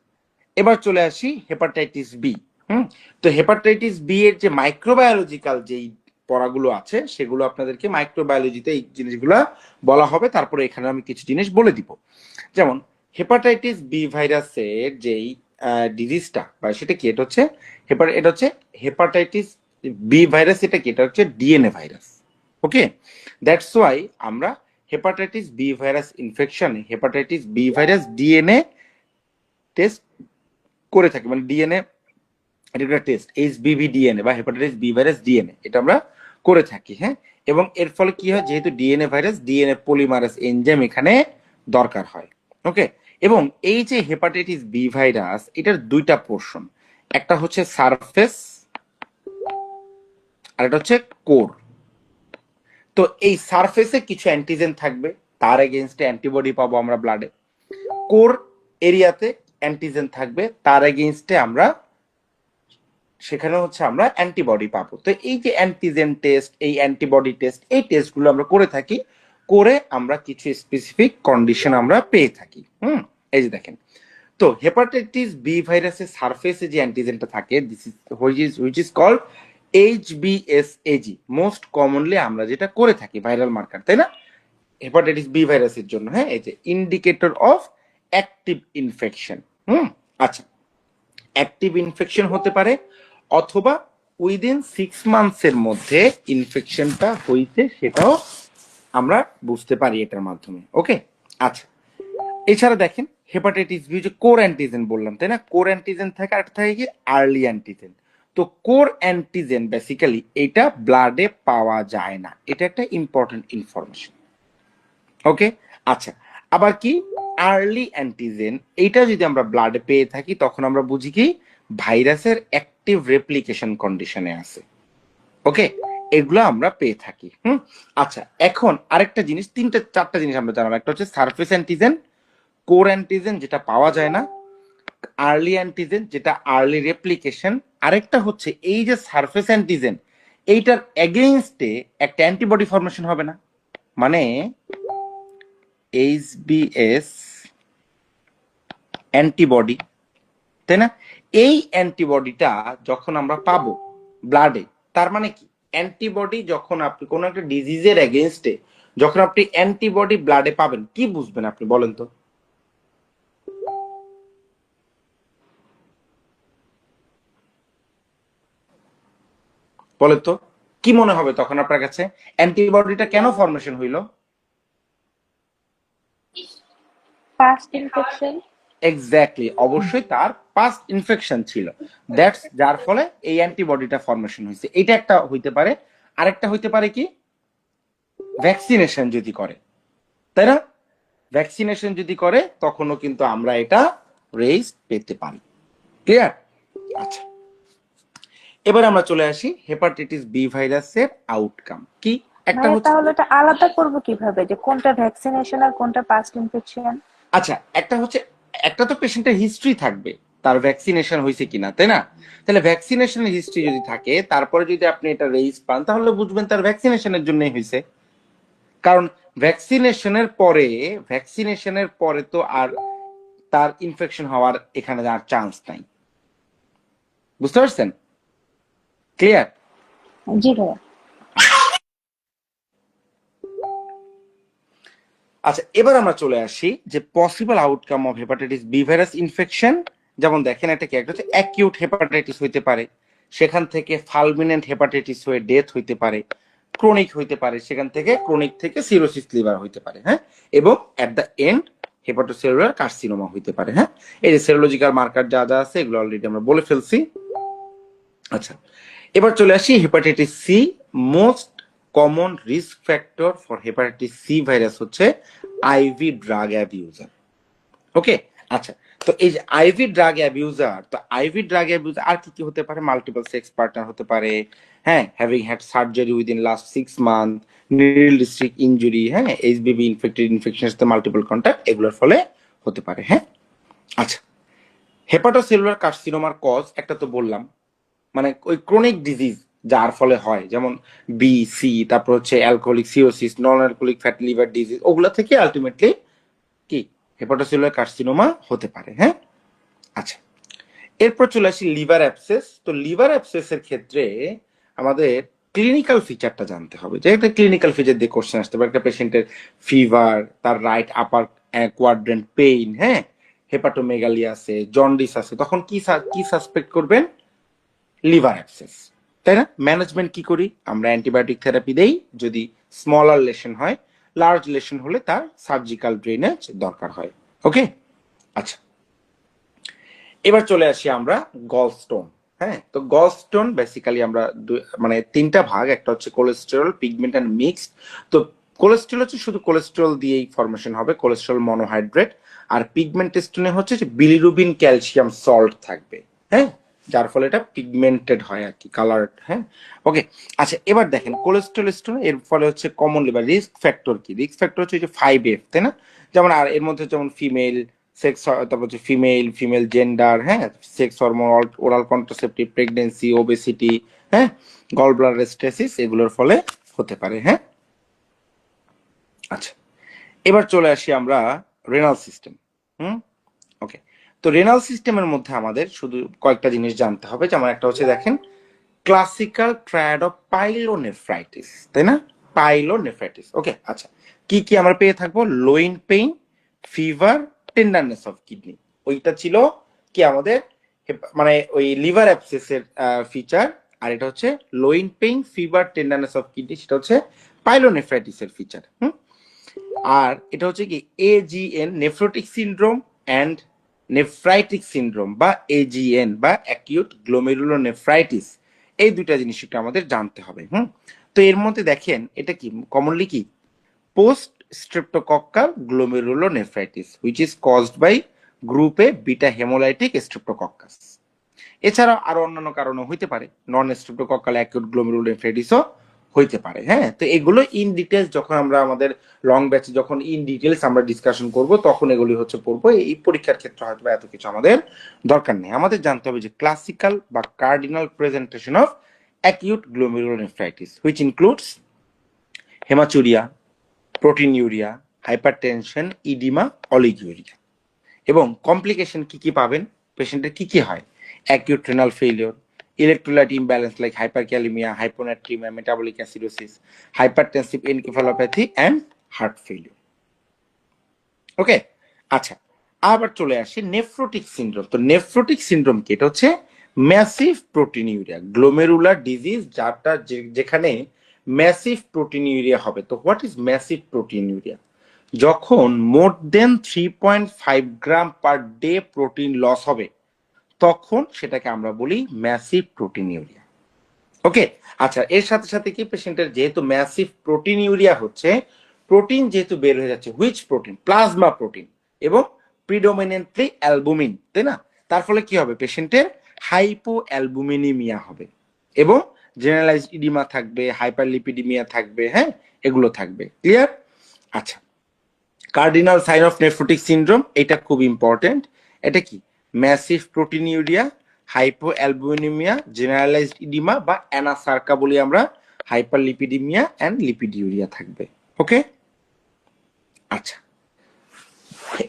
এবার চলে আসি হেপাটাইটিস বি। তো হেপাটাইটিস বি এর যে মাইক্রোবায়োলজিক্যাল যেই পড়াগুলো আছে সেগুলো আপনাদেরকে মাইক্রোবায়োলজিতে এই জিনিসগুলো বলা হবে। তারপরে এখানে আমি কিছু জিনিস বলে দিব। যেমন হেপাটাইটিস বি ভাইরাসের যেই ডিজিজটা বা সেটা কি, এটা হচ্ছে হেপাটাইটিস বি ভাইরাস। এটা কি, এটা হচ্ছে DNA virus. Okay, that's why আমরা hepatitis B virus infection, hepatitis B virus DNA test করে থাকি, মানে ডিএনএ এটা একটা টেস্ট, এইচবিভি ডিএনএ বা হেপাটাইটিস বি ভাইরাস ডিএনএ, এটা আমরা করে থাকি। হ্যাঁ, এবং এর ফলে কি হয়, যেহেতু DNA virus, DNA polymerase enzyme এখানে দরকার হয়। ওকে, এবং এই যে হেপাটাইটিস বি ভাইরাস, এটার দুইটা পোর্শন, একটা হচ্ছে সারফেস আর একটা হচ্ছে কোর। তো এই সারফেসে কিছু অ্যান্টিজেন থাকবে, তার এগেইনস্টে অ্যান্টিবডি পাবো আমরা ব্লাডে। কোর এরিয়াতে অ্যান্টিজেন থাকবে, তার এগেইনস্টে আমরা সেখানে হচ্ছে আমরা অ্যান্টিবডি পাবো। তো এই যে অ্যান্টিজেন টেস্ট, এই অ্যান্টিবডি টেস্ট, এই টেস্টগুলো আমরা করে থাকি, করে আমরা কিছু স্পেসিফিক কন্ডিশন আমরা পেয়ে থাকি। এই যে দেখেন, তো হেপাটাইটিস বি ভাইরাসের সারফেসে যে অ্যান্টিজেনটা থাকে, this is which is called এইচবিএসএজি। মোস্ট কমনলি আমরা যেটা করে থাকি ভাইরাল মার্কার, তাই না, হেপাটাইটিস বি ভাইরাসের জন্য। হ্যাঁ, এই যে ইন্ডিকেটর অফ অ্যাক্টিভ ইনফেকশন। আচ্ছা, অ্যাক্টিভ ইনফেকশন হতে পারে, অথবা উইদিন 6 মান্থসের মধ্যে ইনফেকশনটা হইতে, সেটাও আমরা বুঝতে পারি এটার মাধ্যমে। ওকে, আচ্ছা, এছাড়া দেখেন হেপাটাইটিস বি যে কোর অ্যান্টিজেন বললাম, তাই না, কোর অ্যান্টিজেন থাকে, আর থাকে কি আর্লি অ্যান্টিজেন। তো কোর অ্যান্টিজেন বেসিক্যালি এটা ব্লাডে পাওয়া যায় না, এটা একটা ইম্পর্টেন্ট ইনফরমেশন। ওকে, আচ্ছা, আবার কি আর্লি অ্যান্টিজেন, এইটা যদি আমরা ব্লাডে পেয়ে থাকি, তখন আমরা বুঝি কি ভাইরাসের অ্যাক্টিভ রেপ্লিকেশন কন্ডিশনে আছে। ওকে, এগুলো আমরা পেয়ে থাকি। আচ্ছা, এখন আরেকটা জিনিস, চারটা জিনিস আমরা জানলাম। একটা হচ্ছে সারফেস অ্যান্টিজেন, কোর অ্যান্টিজেন যেটা পাওয়া যায় না, আর্লি অ্যান্টিজেন যেটা আর্লি রেপ্লিকেশন, আরেকটা হচ্ছে এই যে সারফেস অ্যান্টিজেন, এইটার এগেইনস্টে একটা অ্যান্টিবডি ফর্মেশন হবে না, মানে এইচবিএস অ্যান্টিবডি, তাই না। এই অ্যান্টিবডিটা যখন আমরা পাবো ব্লাডে, তার মানে কি অ্যান্টিবডি যখন আপনি কোনো একটা ডিজিজের এগেইনস্টে যখন আপনি অ্যান্টিবডি ব্লাডে পাবেন, কি বুঝবেন আপনি বলেন তো? বলেন তো, কি মনে হবে তখন আপনার কাছে, অ্যান্টিবডিটা কেন ফর্মেশন হইলো? Past infection. এক্স্যাক্টলি, অবশ্যই তার পাস্ট ইনফেকশন ছিল, দ্যাটস যার ফলে এই অ্যান্টিবডিটা ফর্মেশন হয়েছে। এটা একটা হইতে পারে। আরেকটা হইতে পারে কি ভ্যাকসিনেশন যদি করে, তাই না, ভ্যাকসিনেশন যদি করে তখনও কিন্তু আমরা এটা রেজ পেতে পারি। ক্লিয়ার? আচ্ছা, এবার আমরা চলে আসি হেপাটাইটিস বি ভাইরাসের আউটকাম কি। একটা ভাইয়া হচ্ছে, তাহলে এটা আলাদা করব কিভাবে যে কোনটা ভ্যাকসিনেশন আর কোনটা পাস্ট ইনফেকশন? আচ্ছা, একটা হচ্ছে, একটা তো পেশেন্টের হিস্ট্রি থাকবে তার ভ্যাকসিনেশন হয়েছে কিনা, তাই না। তাহলে ভ্যাকসিনেশনের হিস্ট্রি যদি থাকে, তারপরে যদি আপনি এটা রেজ পান, তাহলে বুঝবেন তার ভ্যাকসিনেশনের জন্যই হয়েছে। কারণ ভ্যাকসিনেশনের পরে তো আর তার ইনফেকশন হওয়ার এখানে আর চান্স নাই। বুঝতে পারছেন? ক্লিয়ার? জি ভাইয়া। আচ্ছা, এবার আমরা চলে আসি যে possible outcome of hepatitis B virus infection. যেমন দেখেন, একটা কি, একটা হচ্ছে অ্যাকিউট হেপাটাইটিস হইতে পারে, সেখান থেকে ফালমিনেন্ট হেপাটাইটিস হয়ে ডেথ হইতে পারে, ক্রনিক হইতে পারে, সেখান থেকে ক্রনিক থেকে সিরোসিস লিভার হইতে পারে। হ্যাঁ, এবং at the end hepatocellular carcinoma হইতে পারে। হ্যাঁ, এই যে সেরোলজিক্যাল মার্কার যা যা আছে এগুলো অলরেডি আমরা বলে ফেলছি। আচ্ছা, এবার চলে আসি hepatitis C. Most common risk factor for hepatitis C virus হচ্ছে আইভি ড্রাগ অ্যাবিউজার। ওকে, আচ্ছা, তো এই যে আইভি ড্রাগ অ্যাবিউজার, তো আইভি ড্রাগ অ্যাবিউজার আর কি কি হতে পারে? মাল্টিপল সেক্স পার্টনার হতে পারে, হ্যাঁ, having had surgery within last 6 month, needle district injury, হ্যাঁ, এইচবিভি ইনফেক্টেড ইনফেকশনের সাথে মাল্টিপল কন্টাক্ট, এগুলোর ফলে হতে পারে। হ্যাঁ, আচ্ছা, হেপাটোসেলুলার কার্সিনোমার কজ একটা তো বললাম, মানে ওই ক্রনিক ডিজিজ যার ফলে হয়, যেমন বি সি, তারপর হচ্ছে alcoholic cirrhosis, non alcoholic fatty liver disease, ওগুলা থেকে আলটিমেটলি কি হেপাটোসেলুলার কার্সিনোমা হতে পারে। হ্যাঁ, আচ্ছা, এরপর চলে আসি লিভার অ্যাবসেস। তো লিভার অ্যাবসেসের ক্ষেত্রে আমাদের ক্লিনিক্যাল ফিচারটা জানতে হবে, যে একটা ক্লিনিক্যাল ফিচার দিয়ে কোশ্চেন আসতে পারে। একটা পেশেন্টের ফিভার, তার রাইট আপার কোয়াড্রেন্ট পেইন, হ্যাঁ, হেপাটোমেগালি আছে, জন্ডিস আছে, তখন কি সাসপেক্ট করবেন? Liver abscess. তাই না? ম্যানেজমেন্ট কি করি আমরা? অ্যান্টিবায়োটিক থেরাপি দেই যদি স্মলার লেশন হয়, লার্জ লেশন হলে তার সার্জিক্যাল ড্রেনেজ দরকার হয়। ওকে, আচ্ছা এবার চলে আসি আমরা গল স্টোন। হ্যাঁ, তো গল স্টোন বেসিক্যালি আমরা মানে তিনটা ভাগ, একটা হচ্ছে কোলেস্টেরল, পিগমেন্ট অ্যান্ড মিক্সড। তো কোলেস্টেরল হচ্ছে শুধু কোলেস্টেরল দিয়েই ফরমেশন হবে, কোলেস্টেরল মনোহাইড্রেট। আর পিগমেন্ট স্টোনে হচ্ছে যে বিলিরুবিন ক্যালসিয়াম সল্ট থাকবে, হ্যাঁ, যার ফলে এটা পিগমেন্টেড হয় আর কি, কালার। হ্যাঁ, ওকে, আচ্ছা এবার দেখেন কোলেস্টেরল স্টোনে এর ফলে হচ্ছে কমনলি বা রিস্ক ফ্যাক্টর কি? রিস্ক ফ্যাক্টর হচ্ছে যে 5F, তাই না? যেমন আর এর মধ্যে যেমন ফিমেল সেক্স, তারপর হচ্ছে ফিমেল জেন্ডার, হ্যাঁ, sex hormone, oral contraceptive, pregnancy, obesity, হ্যাঁ, গল ব্লাডার স্টেসিস, এগুলোর ফলে হতে পারে। হ্যাঁ, আচ্ছা এবার চলে আসি আমরা রেনাল সিস্টেম। ওকে, তো রেনাল সিস্টেমের মধ্যে আমাদের শুধু কয়েকটা জিনিস জানতে হবে, যেমন একটা হচ্ছে দেখেন ক্লাসিক্যাল ট্রায়াড অফ পাইলোনেফ্রাইটিস, তাই না? পাইলোনেফ্রাইটিস, ওকে, আচ্ছা কি কি আমরা পেয়ে থাকবো? Loin pain, fever, tenderness of kidney. ওইটা ছিল কি আমাদের মানে ওই লিভার অ্যাবসেসের ফিচার, আর এটা হচ্ছে loin pain, fever, tenderness of kidney, সেটা হচ্ছে পাইলোনেফ্রাইটিসের ফিচার। আর এটা হচ্ছে কি AGN, nephrotic syndrome and nephritic syndrome, বা এজিএন বা অ্যাকিউট গ্লোমেরুলোনেফ্রাইটিস। এই দুইটা জিনিস একটু আমাদের জানতে হবে। তো এর মধ্যে দেখেন এটা কি কমনলি কি post streptococcal glomerulonephritis which is caused by group A beta haemolytic streptococcus. এছাড়া আরো অন্যান্য কারণে হইতে পারে, নন স্ট্রেপ্টোকক্কাল অ্যাকিউট গ্লোমেরুলোনেফ্রাইটিসও হইতে পারে। হ্যাঁ, তো এগুলো ইন ডিটেলস যখন আমরা আমাদের লং ব্যাচে যখন ইন ডিটেলস আমরা ডিসকাশন করব তখন এগুলি হচ্ছে পড়বো। এই পরীক্ষার ক্ষেত্রে হয়তো এত কিছু আমাদের দরকার নেই। আমাদের জানতে হবে যে ক্লাসিক্যাল বা cardinal presentation of acute glomerulonephritis which includes haematuria, proteinuria, hypertension, oedema, oliguria. এবং কমপ্লিকেশন কি কি পাবেন, পেশেন্টের কি কি হয়? Acute renal failure, electrolyte imbalance like hyperkalemia, hyponatremia, metabolic acidosis, hypertensive encephalopathy and heart failure. ওকে, আচ্ছা আবার চলে আসি নেফ্রোটিক সিনড্রোম। তো নেফ্রোটিক সিনড্রোম কি? এটা হচ্ছে ম্যাসিভ প্রোটিনিউরিয়া, গ্লোমেরুলার ডিজিজ, যারটা যেখানে ম্যাসিভ প্রোটিনিউরিয়া হবে। তো হোয়াট ইজ ম্যাসিভ প্রোটিনিউরিয়া? যখন মোর দেন 3.5 গ্রাম পার ডে প্রোটিন লস হবে তখন সেটাকে আমরা বলি ম্যাসিভ প্রোটিনিউরিয়া। ওকে, আচ্ছা এর সাথে সাথে কি পেশেন্টের যেহেতু ম্যাসিভ প্রোটিনিউরিয়া হচ্ছে, প্রোটিন যেহেতু বের হয়ে যাচ্ছে, হুইচ প্রোটিন? প্লাজমা প্রোটিন এবং প্রিডোমিনেন্টলি অ্যালবুমিন, তাই না? তার ফলে কি হবে? পেশেন্টের হাইপো অ্যালবুমিনিমিয়া হবে এবং জেনারেলাইজড ইডিমা থাকবে, হাইপারলিপিডিমিয়া থাকবে, হ্যাঁ, এগুলো থাকবে। ক্লিয়ার? আচ্ছা, cardinal sign of nephrotic syndrome, এটা খুব ইম্পর্টেন্ট। এটা কি? Massive proteinuria, hypoalbuminaemia, generalised oedema বা অ্যানাসার্কা বলি আমরা, হাইপারলিপিডিমিয়া অ্যান্ড লিপিডিউরিয়া থাকবে। ওকে, আচ্ছা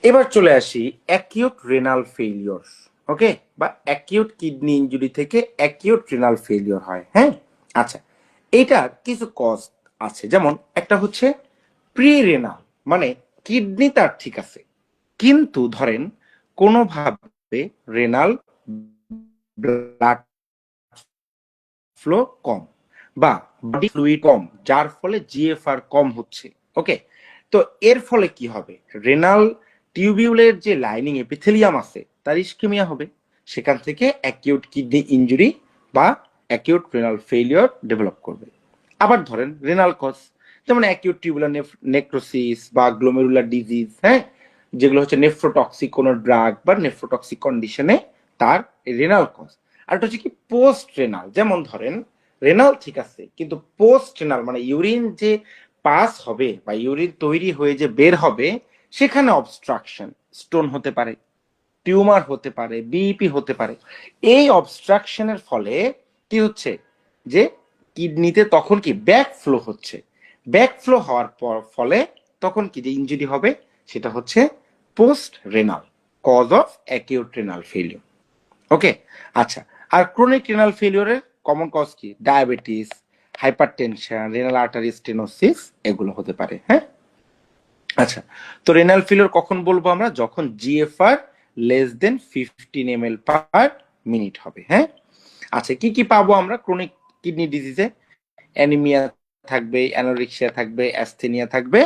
এবার চলে আসি অ্যাকিউট রেনাল ফেলিওর। ওকে, বা অ্যাকিউট কিডনি ইনজুরি থেকে অ্যাকিউট রেনাল ফেলিওর হয়। হ্যাঁ, আচ্ছা এটার কিছু কজ আছে, যেমন একটা হচ্ছে প্রি রেনাল, মানে কিডনি তার ঠিক আছে কিন্তু ধরেন কোনোভাবে রেনাল ব্লাড ফ্লো কম বা বডি ফ্লুইড কম, যার ফলে জিএফআর কম হচ্ছে। ওকে, তো এর ফলে কি হবে? রেনাল টিউবিউলের যে লাইনিং এপিথেলিয়াম আছে তার ইসকেমিয়া হবে, সেখান থেকে অ্যাকিউট কিডনি ইনজুরি বা অ্যাকিউট রেনাল ফেলিওর ডেভেলপ করবে। আবার ধরেন রেনাল কজ, যেমন অ্যাকিউট টিউবুলার নেক্রোসিস বা গ্লোমেরুলার ডিজিজ, হ্যাঁ, যেগুলো হচ্ছে নেফ্রোটক্সিক কোনো ড্রাগ বা নেফ্রোটক্সিক কন্ডিশনে তার রেনাল কজ। আর এটা হচ্ছে কি পোস্ট রেনাল, যেমন ধরেন রেনাল ঠিক আছে কিন্তু পোস্ট রেনাল মানে ইউরিন যে পাস হবে বা ইউরিন তৈরি হয়ে যে বের হবে সেখানে অবস্ট্রাকশন, স্টোন হতে পারে, টিউমার হতে পারে, বিইপি হতে পারে। এই অবস্ট্রাকশনের ফলে কি হচ্ছে যে কিডনিতে তখন কি ব্যাক ফ্লো হচ্ছে, ব্যাক ফ্লো হওয়ার ফলে তখন কি যে ইনজুরি হবে সেটা হচ্ছে post renal, cause of acute renal failure. Okay, আচ্ছা আর ক্রনিক রেনাল ফেলিওরের কমন কজ কি? Diabetes, hypertension, renal artery stenosis, এগুলো হতে পারে। হ্যাঁ, আচ্ছা তো রেনাল ফেলিওর কখন বলবো আমরা? যখন GFR less than 15 ml per minute হবে। হ্যাঁ, আচ্ছা কি কি পাবো আমরা ক্রনিক কিডনি ডিজিজে অ্যানিমিয়া থাকবে, অ্যানোরেক্সিয়া থাকবে, অ্যাস্থেনিয়া থাকবে,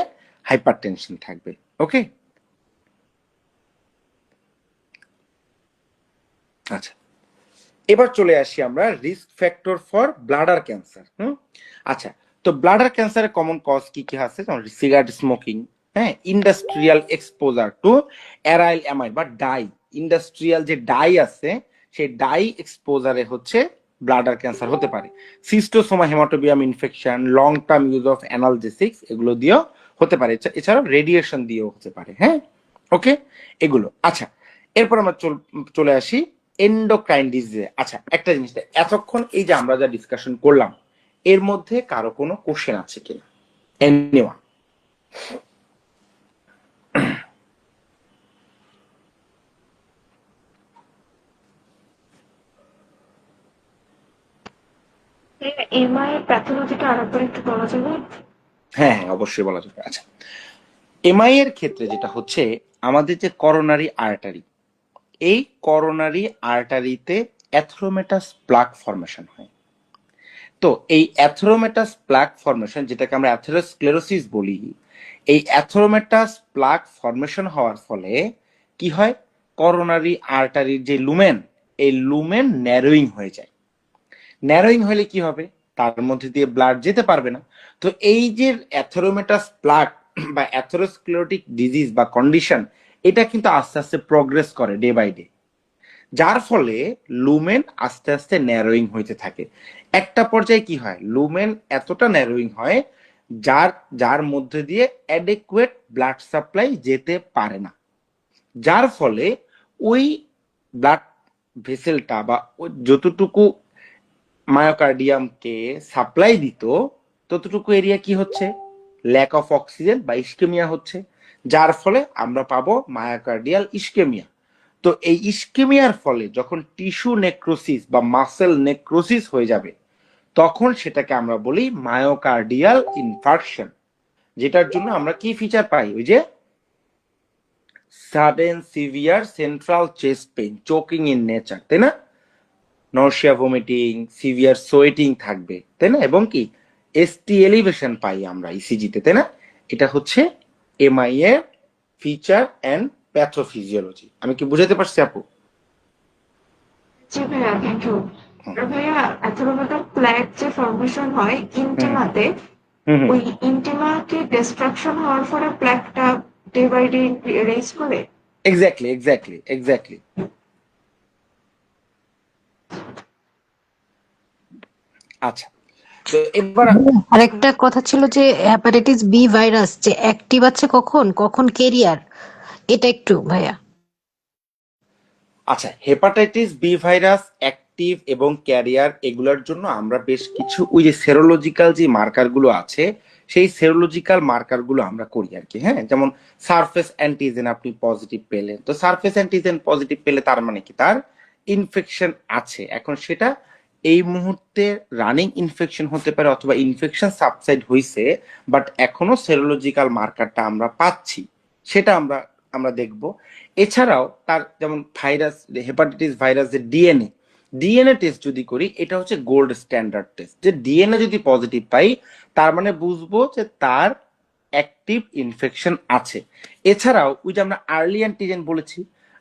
হাইপারটেনশন থাকবে। ওকে, আচ্ছা এবার চলে আসি আমরা risk factor for bladder cancer. আচ্ছা, তো ব্লাডার ক্যান্সারের কমন কজ কি কি আছে? যেমন সিগারেট স্মোকিং, হ্যাঁ, industrial exposure to aryl amide বা ডাই, ইন্ডাস্ট্রিয়াল যে ডাই আছে সেই ডাই এক্সপোজারে হচ্ছে ব্লাডার ক্যান্সার হতে পারে। Schistosoma haematobium infection, long term use of analgesics এগুলো দিয়েও হতে পারে, এছাড়াও রেডিয়েশন দিয়েও হতে পারে। হ্যাঁ, ওকে, এগুলো। আচ্ছা, এরপর আমরা চলে আসি এন্ডোক্রাইন ডিজিজে। আচ্ছা, একটা জিনিস, এতক্ষণ এই যে আমরা যা ডিসকাশন করলাম এর মধ্যে কারো কোনো কোশ্চেন আছে কিনা? এনিওয়ান? এমআই প্যাথোলজিটা আরেকবার একটু বলা যাবে? হ্যাঁ হ্যাঁ, অবশ্যই বলা যাবে। আচ্ছা, এমআই এর ক্ষেত্রে যেটা হচ্ছে, আমাদের যে করোনারি আর্টারি, এই করোনারি আর্টারিতে অ্যাথেরোমেটাস প্লাক ফর্মেশন হয়। তো এই অ্যাথেরোমেটাস প্লাক ফর্মেশন, যেটাকে আমরা অ্যাথেরোস্ক্লেরোসিস বলি, এই অ্যাথেরোমেটাস প্লাক ফর্মেশন হওয়ার ফলে কি হয়, করোনারি আর্টারির যে লুমেন, এই লুমেন ন্যারোয়িং হয়ে যায়। ন্যারোয়িং হলে কি হবে, তার মধ্যে দিয়ে ব্লাড যেতে পারবে না। তো এই যে অ্যাথেরোমেটাস প্লাক বা অ্যাথেরোস্ক্লেরোটিক ডিজিজ বা কন্ডিশন, এটা কিন্তু আস্তে আস্তে প্রগ্রেস করে ডে বাই ডে, যার ফলে লুমেন আস্তে আস্তে ন্যারোয়িং হইতে থাকে। একটা পর্যায়ে কি হয়, লুমেন এতটা ন্যারোয়িং হয় যার মধ্যে দিয়ে অ্যাডেকুয়েট ব্লাড সাপ্লাই যেতে পারে না, যার ফলে ওই ব্লাড ভেসেলটা বা ওই যতটুকু মায়োকার্ডিয়ামকে সাপ্লাই দিত ততটুকু এরিয়া কি হচ্ছে, ল্যাক অফ অক্সিজেন বা ইস্কেমিয়া হচ্ছে, যার ফলে আমরা পাবো মায়োকার্ডিয়াল ইস্কেমিয়া। তো এই ইস্কেমিয়ার ফলে যখন টিস্যু নেক্রোসিস বা মাসেল নেক্রোসিস হয়ে যাবে, তখন সেটাকে আমরা বলি মায়োকার্ডিয়াল ইনফার্কশন, যেটার জন্য আমরা কি ফিচার পাই, ওই যে sudden severe central chest pain, choking in nature, তাই না, নরসিয়া, ভমিটিং, সিভিয়ার সোয়েটিং থাকবে, তাই না, এবং কি এসটি এলিভেশন পাই আমরা ইসিজিতে, তাই না। এটা হচ্ছে এমআই এর ফিচার এন্ড প্যাথোফিজিওলজি। আমি কি বুঝাতে পারছি আপু? জি ভাইয়া, থ্যাংক ইউ। ভাইয়া, অ্যাথেরোমেটাল প্ল্যাক যে ফর্মেশন হয় ইন্টিমাতে, ওই ইন্টিমাকে ডিস্ট্রাকশন হওয়ার পরে প্ল্যাকটা ডে বাই ডে রেজ করে। Exactly exactly exactly. আচ্ছা, তো এবার আরেকটা কথা ছিল যে হেপাটাইটিস বি ভাইরাস যে অ্যাক্টিভ আছে কখন কখন কেরিয়ার, এটা একটু ভাইয়া। আচ্ছা, হেপাটাইটিস বি ভাইরাস অ্যাক্টিভ এবং ক্যারিয়ার, এগুলোর জন্য আমরা বেশ কিছু ওই যে সেরোলজিক্যাল যে মার্কার গুলো আছে, সেই সেরোলজিক্যাল মার্কার গুলো আমরা করি আর কি। হ্যাঁ, যেমন সারফেস অ্যান্টিজেন আপনি পজিটিভ পেলেন, তো সারফেস অ্যান্টিজেন পজিটিভ পেলে তার মানে কি তার ইনফেকশন আছে। এখন সেটা এই মুহূর্তে রানিং ইনফেকশন হতে পারে অথবা ইনফেকশন সাবসাইড হয়েছে, বাট এখনো সেরোলজিক্যাল মার্কারটা আমরা পাচ্ছি, সেটা আমরা আমরা দেখব। এছাড়াও তার যেমন ভাইরাস, হেপাটাইটিস ভাইরাসের ডিএনএ টেস্ট যদি করি, এটা হচ্ছে গোল্ড স্ট্যান্ডার্ড টেস্ট। যে ডিএনএ যদি পজিটিভ পাই, তার মানে বুঝবো যে তার অ্যাক্টিভ ইনফেকশন আছে। এছাড়াও ওই যে আমরা আর্লি অ্যান্টিজেন বলেছি,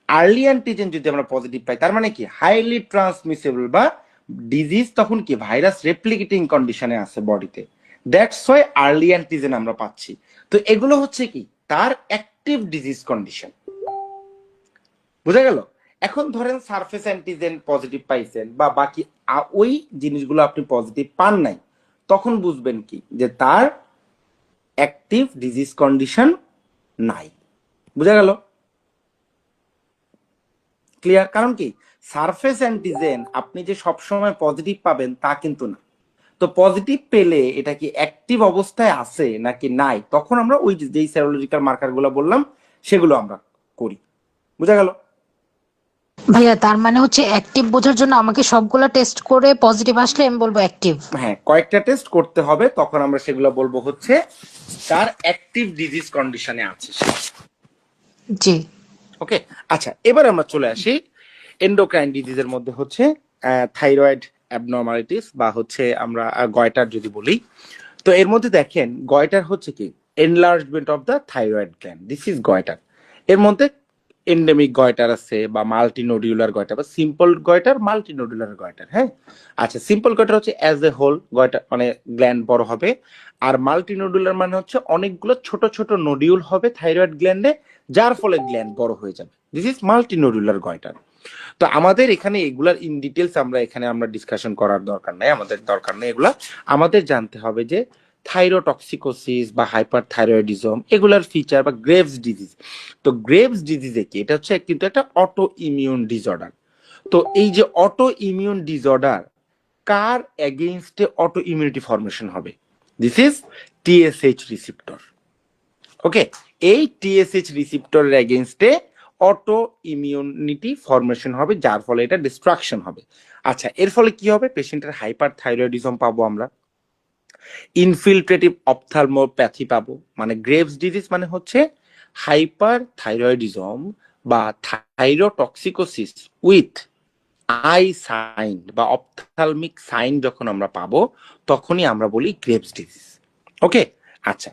আর্লি অ্যান্টিজেন যদি আমরা পজিটিভ পাই, তার মানে কি হাইলি ট্রান্সমিসেবল বা ডিজিজ তখন কি ভাইরাস রেপ্লিকেটিং কন্ডিশনে আছে বডিতে, দ্যাটস ওয়াই আর্লি অ্যান্টিজেন আমরা পাচ্ছি। তো এগুলো হচ্ছে কি তার অ্যাক্টিভ ডিজিজ কন্ডিশন, বুঝা গেল। এখন ধরেন সারফেস অ্যান্টিজেন পজিটিভ পাইছেন বা বাকি ওই জিনিসগুলো আপনি পজিটিভ পান নাই, তখন বুঝবেন কি যে তার অ্যাক্টিভ ডিজিজ কন্ডিশন নাই। বুঝা গেল? ক্লিয়ার? কারণ কি সারফেস অ্যান্টিজেন আপনি যে সবসময় পজিটিভ পাবেন তা কিন্তু না। তো পজিটিভ পেলে এটা কি অ্যাক্টিভ অবস্থায় আছে নাকি নাই, তখন আমরা ওই যেই সেরোলজিক্যাল মার্কার গুলো বললাম সেগুলো আমরা করি। বুঝা গেল? ভাইয়া তার মানে হচ্ছে অ্যাক্টিভ বোঝার জন্য আমাকে সবগুলো টেস্ট করে পজিটিভ আসলে আমি বলবো অ্যাক্টিভ। হ্যাঁ, কয়েকটা টেস্ট করতে হবে, তখন আমরা সেগুলো বলবো হচ্ছে তার অ্যাক্টিভ ডিজিজ কন্ডিশনে আছে। জি। ওকে, আচ্ছা এবার আমরা চলে আসি এন্ডোক্রাইন ডিজিজের মধ্যে হচ্ছে থাইরয়েড অ্যাবনর্মালিটিস বা হচ্ছে আমরা গয়টার যদি বলি, তো এর মধ্যে দেখেন গয়টার হচ্ছে কি enlargement of the thyroid gland, this is goitre. এর মধ্যে এন্ডেমিক গয়টার আছে বা মাল্টিনোডিউলার গয়টার বা সিম্পল গয়টার, মাল্টিনোডিউলার গয়টার। হ্যাঁ, আচ্ছা, সিম্পল গয়টার হচ্ছে অ্যাজ এ হোল গয়টার মানে গ্ল্যান্ড বড় হবে, আর মাল্টিনোডুলার মানে হচ্ছে অনেকগুলো ছোট ছোট নোডিউল হবে থাইরয়েড গ্ল্যান্ডে, যার ফলে গ্ল্যান্ড বড় হয়ে যাবে, দিস ইজ মাল্টিনোডুলার গয়টার। তো আমাদের এখানে এগুলার ইন ডিটেলস আমরা ডিসকাশন করার দরকার নাই, আমাদের দরকার নেই এগুলা। আমাদের জানতে হবে যে থাইরোটক্সিকোসিস বা হাইপার থাইরয়েডিজম এগুলার ফিচার বা গ্রেভস ডিজিজ। তো গ্রেভস ডিজিজে কি, এটা হচ্ছে কিন্তু একটা অটো ইমিউন ডিসঅর্ডার। তো এই যে অটো ইমিউন ডিসঅর্ডার কার এগেইনস্টে অটো ইমিউনিটি ফর্মেশন হবে, দিস ইজ টিএসএইচ রিসিপ্টর। ওকে, এই টিএসএইচ রিসিপ্টরের এগেইনস্টে অটো ইমিউনিটি ফর্মেশন হবে, যার ফলে এটা ডিস্ট্রাকশন হবে। আচ্ছা, এর ফলে কি হবে, পেশেন্টের হাইপার থাইরয়েডিজম পাবো আমরা, ইনফিল্ট্রেটিভ অপথ্যালমোপ্যাথি পাবো। মানে গ্রেভস ডিজিজ মানে হচ্ছে হাইপার থাইরয়েডিজম বা থাইরোটক্সিকোসিস উইথ আই সাইন বা অপথ্যালমিক সাইন যখন আমরা পাবো তখনই আমরা বলি গ্রেভস ডিজিজ। ওকে, আচ্ছা,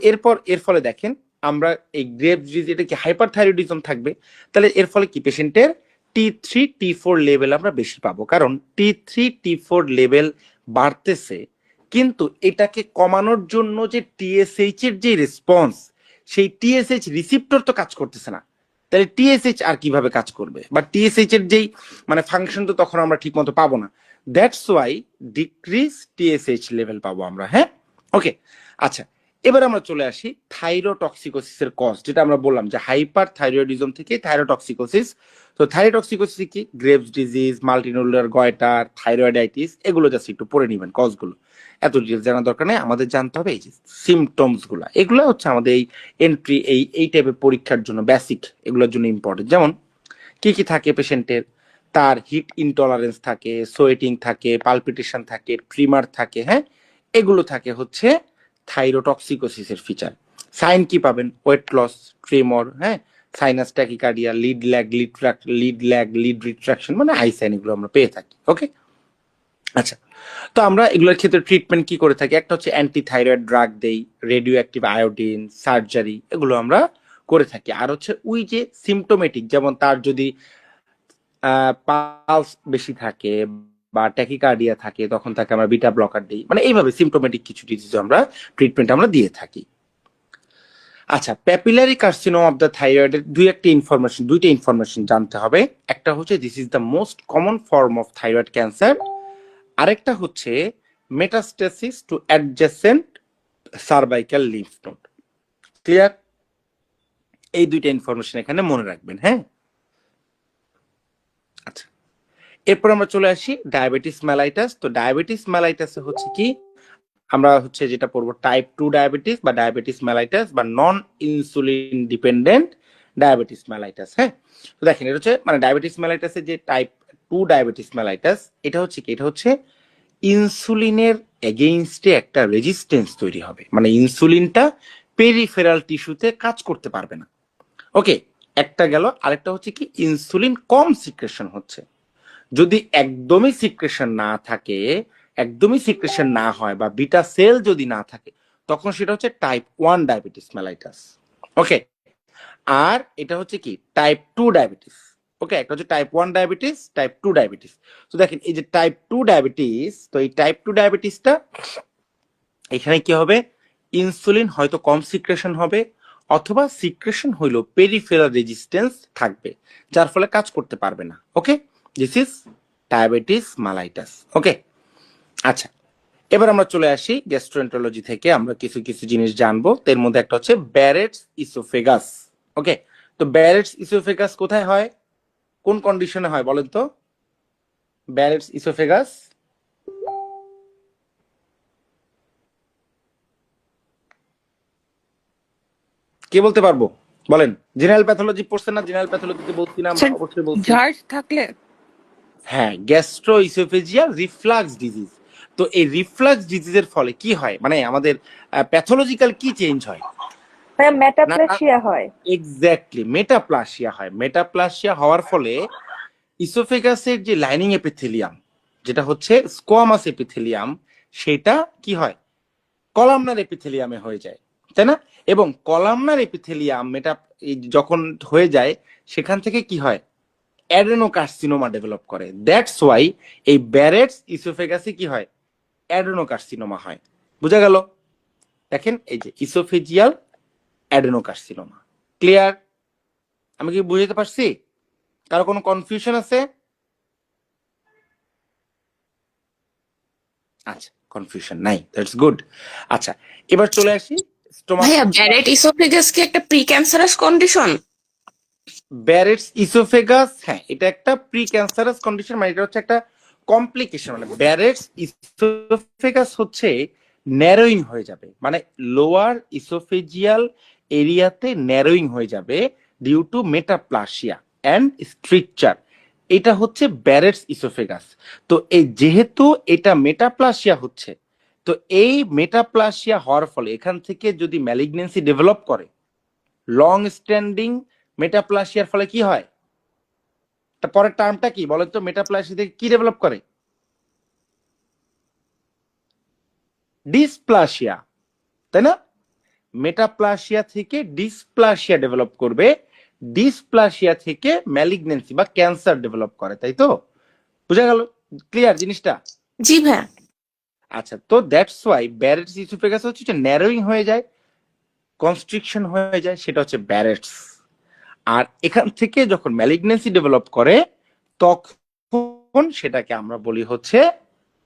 এরপর এর ফলে দেখেন আমরা এই গ্রেভস ডিজিজ, এটা কি হাইপার থাইরয়েডিজম থাকবে, তাহলে এর ফলে কি পেশেন্টের T3 T4 লেভেল আমরা বেশি পাবো, কারণ T3 T4 লেভেল বাড়তেছে, কিন্তু এটাকে কমানোর জন্য যে টিএসএইচ এর যে রেসপন্স, সেই টিএসএইচ রিসিপ্টর তো কাজ করতেছে না, তাহলে টিএসএইচ আর কিভাবে কাজ করবে, বা টিএসএইচ এর যেই মানে ফাংশন তো তখন আমরা ঠিক মতো পাবো না, that's why decrease TSH level পাবো আমরা। হ্যাঁ, ওকে, আচ্ছা, এবার আমরা চলে আসি থাইরোটক্সিকোসিসের কজ, যেটা আমরা বললাম যে হাইপার থাইরয়েডিজম থেকে থাইরোটক্সিকোসিস। তো থাইরোটক্সিকোসিস কি, গ্রেভস ডিজিজ, মাল্টিনোডুলার গয়টার, থাইরয়েডাইটিস, এগুলো জাস্ট একটু পড়ে নেবেন কজগুলো, এত ডিটেলস জানার দরকার নেই, আমাদের জানতে হবে এই যে সিমটমস গুলা, এগুলো হচ্ছে আমাদের এই এন্ট্রি এই টাইপের পরীক্ষার জন্য বেসিক, এগুলোর জন্য ইম্পর্টেন্ট। যেমন কি কি থাকে পেশেন্টের, তার হিট ইনটলারেন্স থাকে, সোয়েটিং থাকে, পালপিটেশন থাকে, ট্রিমার থাকে। হ্যাঁ, এগুলো থাকে হচ্ছে থাইরোটক্সিকোসিসের ফিচার। সাইন কি পাবেন, ওয়েট লস, ট্রিমর, হ্যাঁ, সাইনাস ট্যাকিকার্ডিয়া, লিড রিট্রাকশন মানে আই সাইন, এগুলো আমরা পেয়ে থাকি। ওকে, আচ্ছা, তো আমরা এগুলোর ক্ষেত্রে ট্রিটমেন্ট কি করে থাকি, একটা হচ্ছে অ্যান্টি থাইরয়েড ড্রাগ দেই, রেডিও অ্যাক্টিভ আয়োডিন, সার্জারি, এগুলো আমরা করে থাকি। আর হচ্ছে ওই যে সিমটোমেটিক, যেমন তার যদি পালস বেশি থাকে বা ট্যাকিকার্ডিয়া থাকে, তখন তাকে আমরা বিটা ব্লকার দিই, মানে এইভাবে সিমটোমেটিক কিছু ডিজিজ আমরা ট্রিটমেন্ট আমরা দিয়ে থাকি। আচ্ছা, প্যাপিলারি কার্সিনোমা অফ দ্য থাইরয়েডের দুইটা ইনফরমেশন জানতে হবে। একটা হচ্ছে this is the most common form of thyroid cancer, আরেকটা হচ্ছে metastasis to adjacent cervical lymph node. Clear? এই দুইটা ইনফরমেশন এখানে মনে রাখবেন। হ্যাঁ, আচ্ছা, এরপর আমরা চলে আসি ডায়াবেটিস মেলাইটাস। তো ডায়াবেটিস মেলাইটাসে হচ্ছে কি, আমরা হচ্ছে যেটা পড়বো টাইপ 2 ডায়াবেটিস বা ডায়াবেটিস মেলাইটাস বা নন ইনসুলিন ডিপেন্ডেন্ট ডায়াবেটিস মেলাইটাস। হ্যাঁ, তো দেখেন এটা হচ্ছে মানে ডায়াবেটিস মেলাইটাসের যে টাইপ 2 ডায়াবেটিস মেলাইটাস, এটা হচ্ছে কি, এটা হচ্ছে ইনসুলিনের এগেইনস্টে একটা রেজিস্টেন্স তৈরি হবে, মানে ইনসুলিনটা পেরিফেরাল টিস্যুতে কাজ করতে পারবে না। ওকে, একটা গেল, আরেকটা হচ্ছে কি ইনসুলিন কম সিক্রেশন হচ্ছে। যদি একদমই সিক্রেশন না থাকে, একদমই সিক্রেশন না হয় বা বিটা সেল যদি না থাকে, তখন সেটা হচ্ছে টাইপ 1 ডায়াবেটিস মেলাইটাস। ওকে, আর এটা হচ্ছে কি টাইপ 2 ডায়াবেটিস। ওকে, একটা হচ্ছে টাইপ 1 ডায়াবেটিস, টাইপ 2 ডায়াবেটিস। তো দেখেন এই যে টাইপ 2 ডায়াবেটিস, তো এই টাইপ 2 ডায়াবেটিসটা এখানে কি হবে, ইনসুলিন হয়তো কম সিক্রেশন হবে, অথবা সিক্রেশন হইলো পেরিফেরাল রেজিস্ট্যান্স থাকবে, যার ফলে কাজ করতে পারবে না। ওকে, দিস ইজ ডায়াবেটিস মেলাইটাস। ওকে, আচ্ছা, এবার আমরা চলে আসি গ্যাস্ট্রোএন্টারোলজি থেকে আমরা কিছু কিছু জিনিস জানবো। এর মধ্যে একটা হচ্ছে ব্যারেটস ইসোফেগাস। ওকে, তো ব্যারেটস ইসোফেগাস কোথায় হয়, কোন কন্ডিশনে হয় বলেন তো? ব্যারেটস ইসোফেগাস কে বলতে পারবো বলেন? জেনারেল প্যাথোলজি পড়ছেন না? জেনারেল প্যাথোলজিতে বলছি না আমরা? অবশ্যই বলছি। ঝাড় থাকলে হ্যাঁ, গ্যাস্ট্রো ইসোফেজিয়াল রিফ্লাক্স ডিজিজ। তো এই রিফ্লাক্স ডিজিজের ফলে কি হয়, মানে আমাদের প্যাথোলজিক্যাল কি চেঞ্জ হয়? মেটাপ্লেসিয়া হয়। এক্স্যাক্টলি, মেটাপ্লাসিয়া হয়। মেটাপ্লাসিয়া হওয়ার ফলে ইসোফেগাসের যে লাইনিং এপিথেলিয়াম, যেটা হচ্ছে স্কোয়ামাস এপিথেলিয়াম, সেটা কি হয় কলামনার এপিথেলিয়ামে হয়ে যায়, তাই না? এবং কলামনার এপিথেলিয়াম যখন হয়ে যায় সেখান থেকে কি হয় অ্যাডেনোকার্সিনোমা ডেভেলপ করে। দ্যাটস ওয়াই এই ব্যারেটস ইসোফেগাসে কি হয় অ্যাডেনোকার্সিনোমা হয়। বুঝা গেল? দেখেন এই যে ইসোফেজিয়াল অ্যাডেনোকার্সিনোমা। ক্লিয়ার? আমি কি বুঝাতে পারছি? কারো কোনো কনফিউশন আছে? আচ্ছা, কনফিউশন নাই, দ্যাটস গুড। আচ্ছা, এবার চলে আসি স্টোমাক। ভাইয়া ব্যারেট ইসোফেগাস কি একটা pre cancerous condition? Barrett's oesophagus, হ্যাঁ, এটা একটা প্রি ক্যান্সারাস কন্ডিশন, মানে এটা হচ্ছে একটা কমপ্লিকেশন। মানে ব্যারেটস ইসোফেগাস হচ্ছে ন্যারোইং হয়ে যাবে, মানে লোয়ার ইসোফেজিয়াল এরিয়াতে ন্যারোইং হয়ে যাবে due to metaplasia and stricture. এটা হচ্ছে ব্যারেটস ইসোফেগাস। তো এই যেহেতু এটা মেটাপ্লাসিয়া হচ্ছে, তো এই মেটাপ্লাসিয়া হওয়ার ফলে এখান থেকে যদি ম্যালিগনেন্সি ডেভেলপ করে, লং স্ট্যান্ডিং মেটাপ্লাসিয়ার ফলে কি হয়, পরের টার্মটা কি বলেন তো? মেটাপ্লাসিয়া থেকে কি ডেভেলপ করে? ডিসপ্লাসিয়া, তাই না? মেটাপ্লাসিয়া থেকে ডিসপ্লাসিয়া ডেভেলপ করবে, ডিসপ্লাসিয়া থেকে ম্যালিগনেন্সি বা ক্যান্সার ডেভেলপ করে, তাই তো? বুঝা গেল? ক্লিয়ার জিনিসটা? জি ভাইয়া। আচ্ছা, তো দ্যাটস ওয়াই ব্যারেটস ইসোফেগাস হচ্ছে ন্যারোইং হয়ে যায়, কনস্ট্রিকশন হয়ে যায়, সেটা হচ্ছে ব্যারেটস। আর এখান থেকে যখন ম্যালিগনেন্সি ডেভেলপ করে তখন সেটাকে আমরা বলি হচ্ছে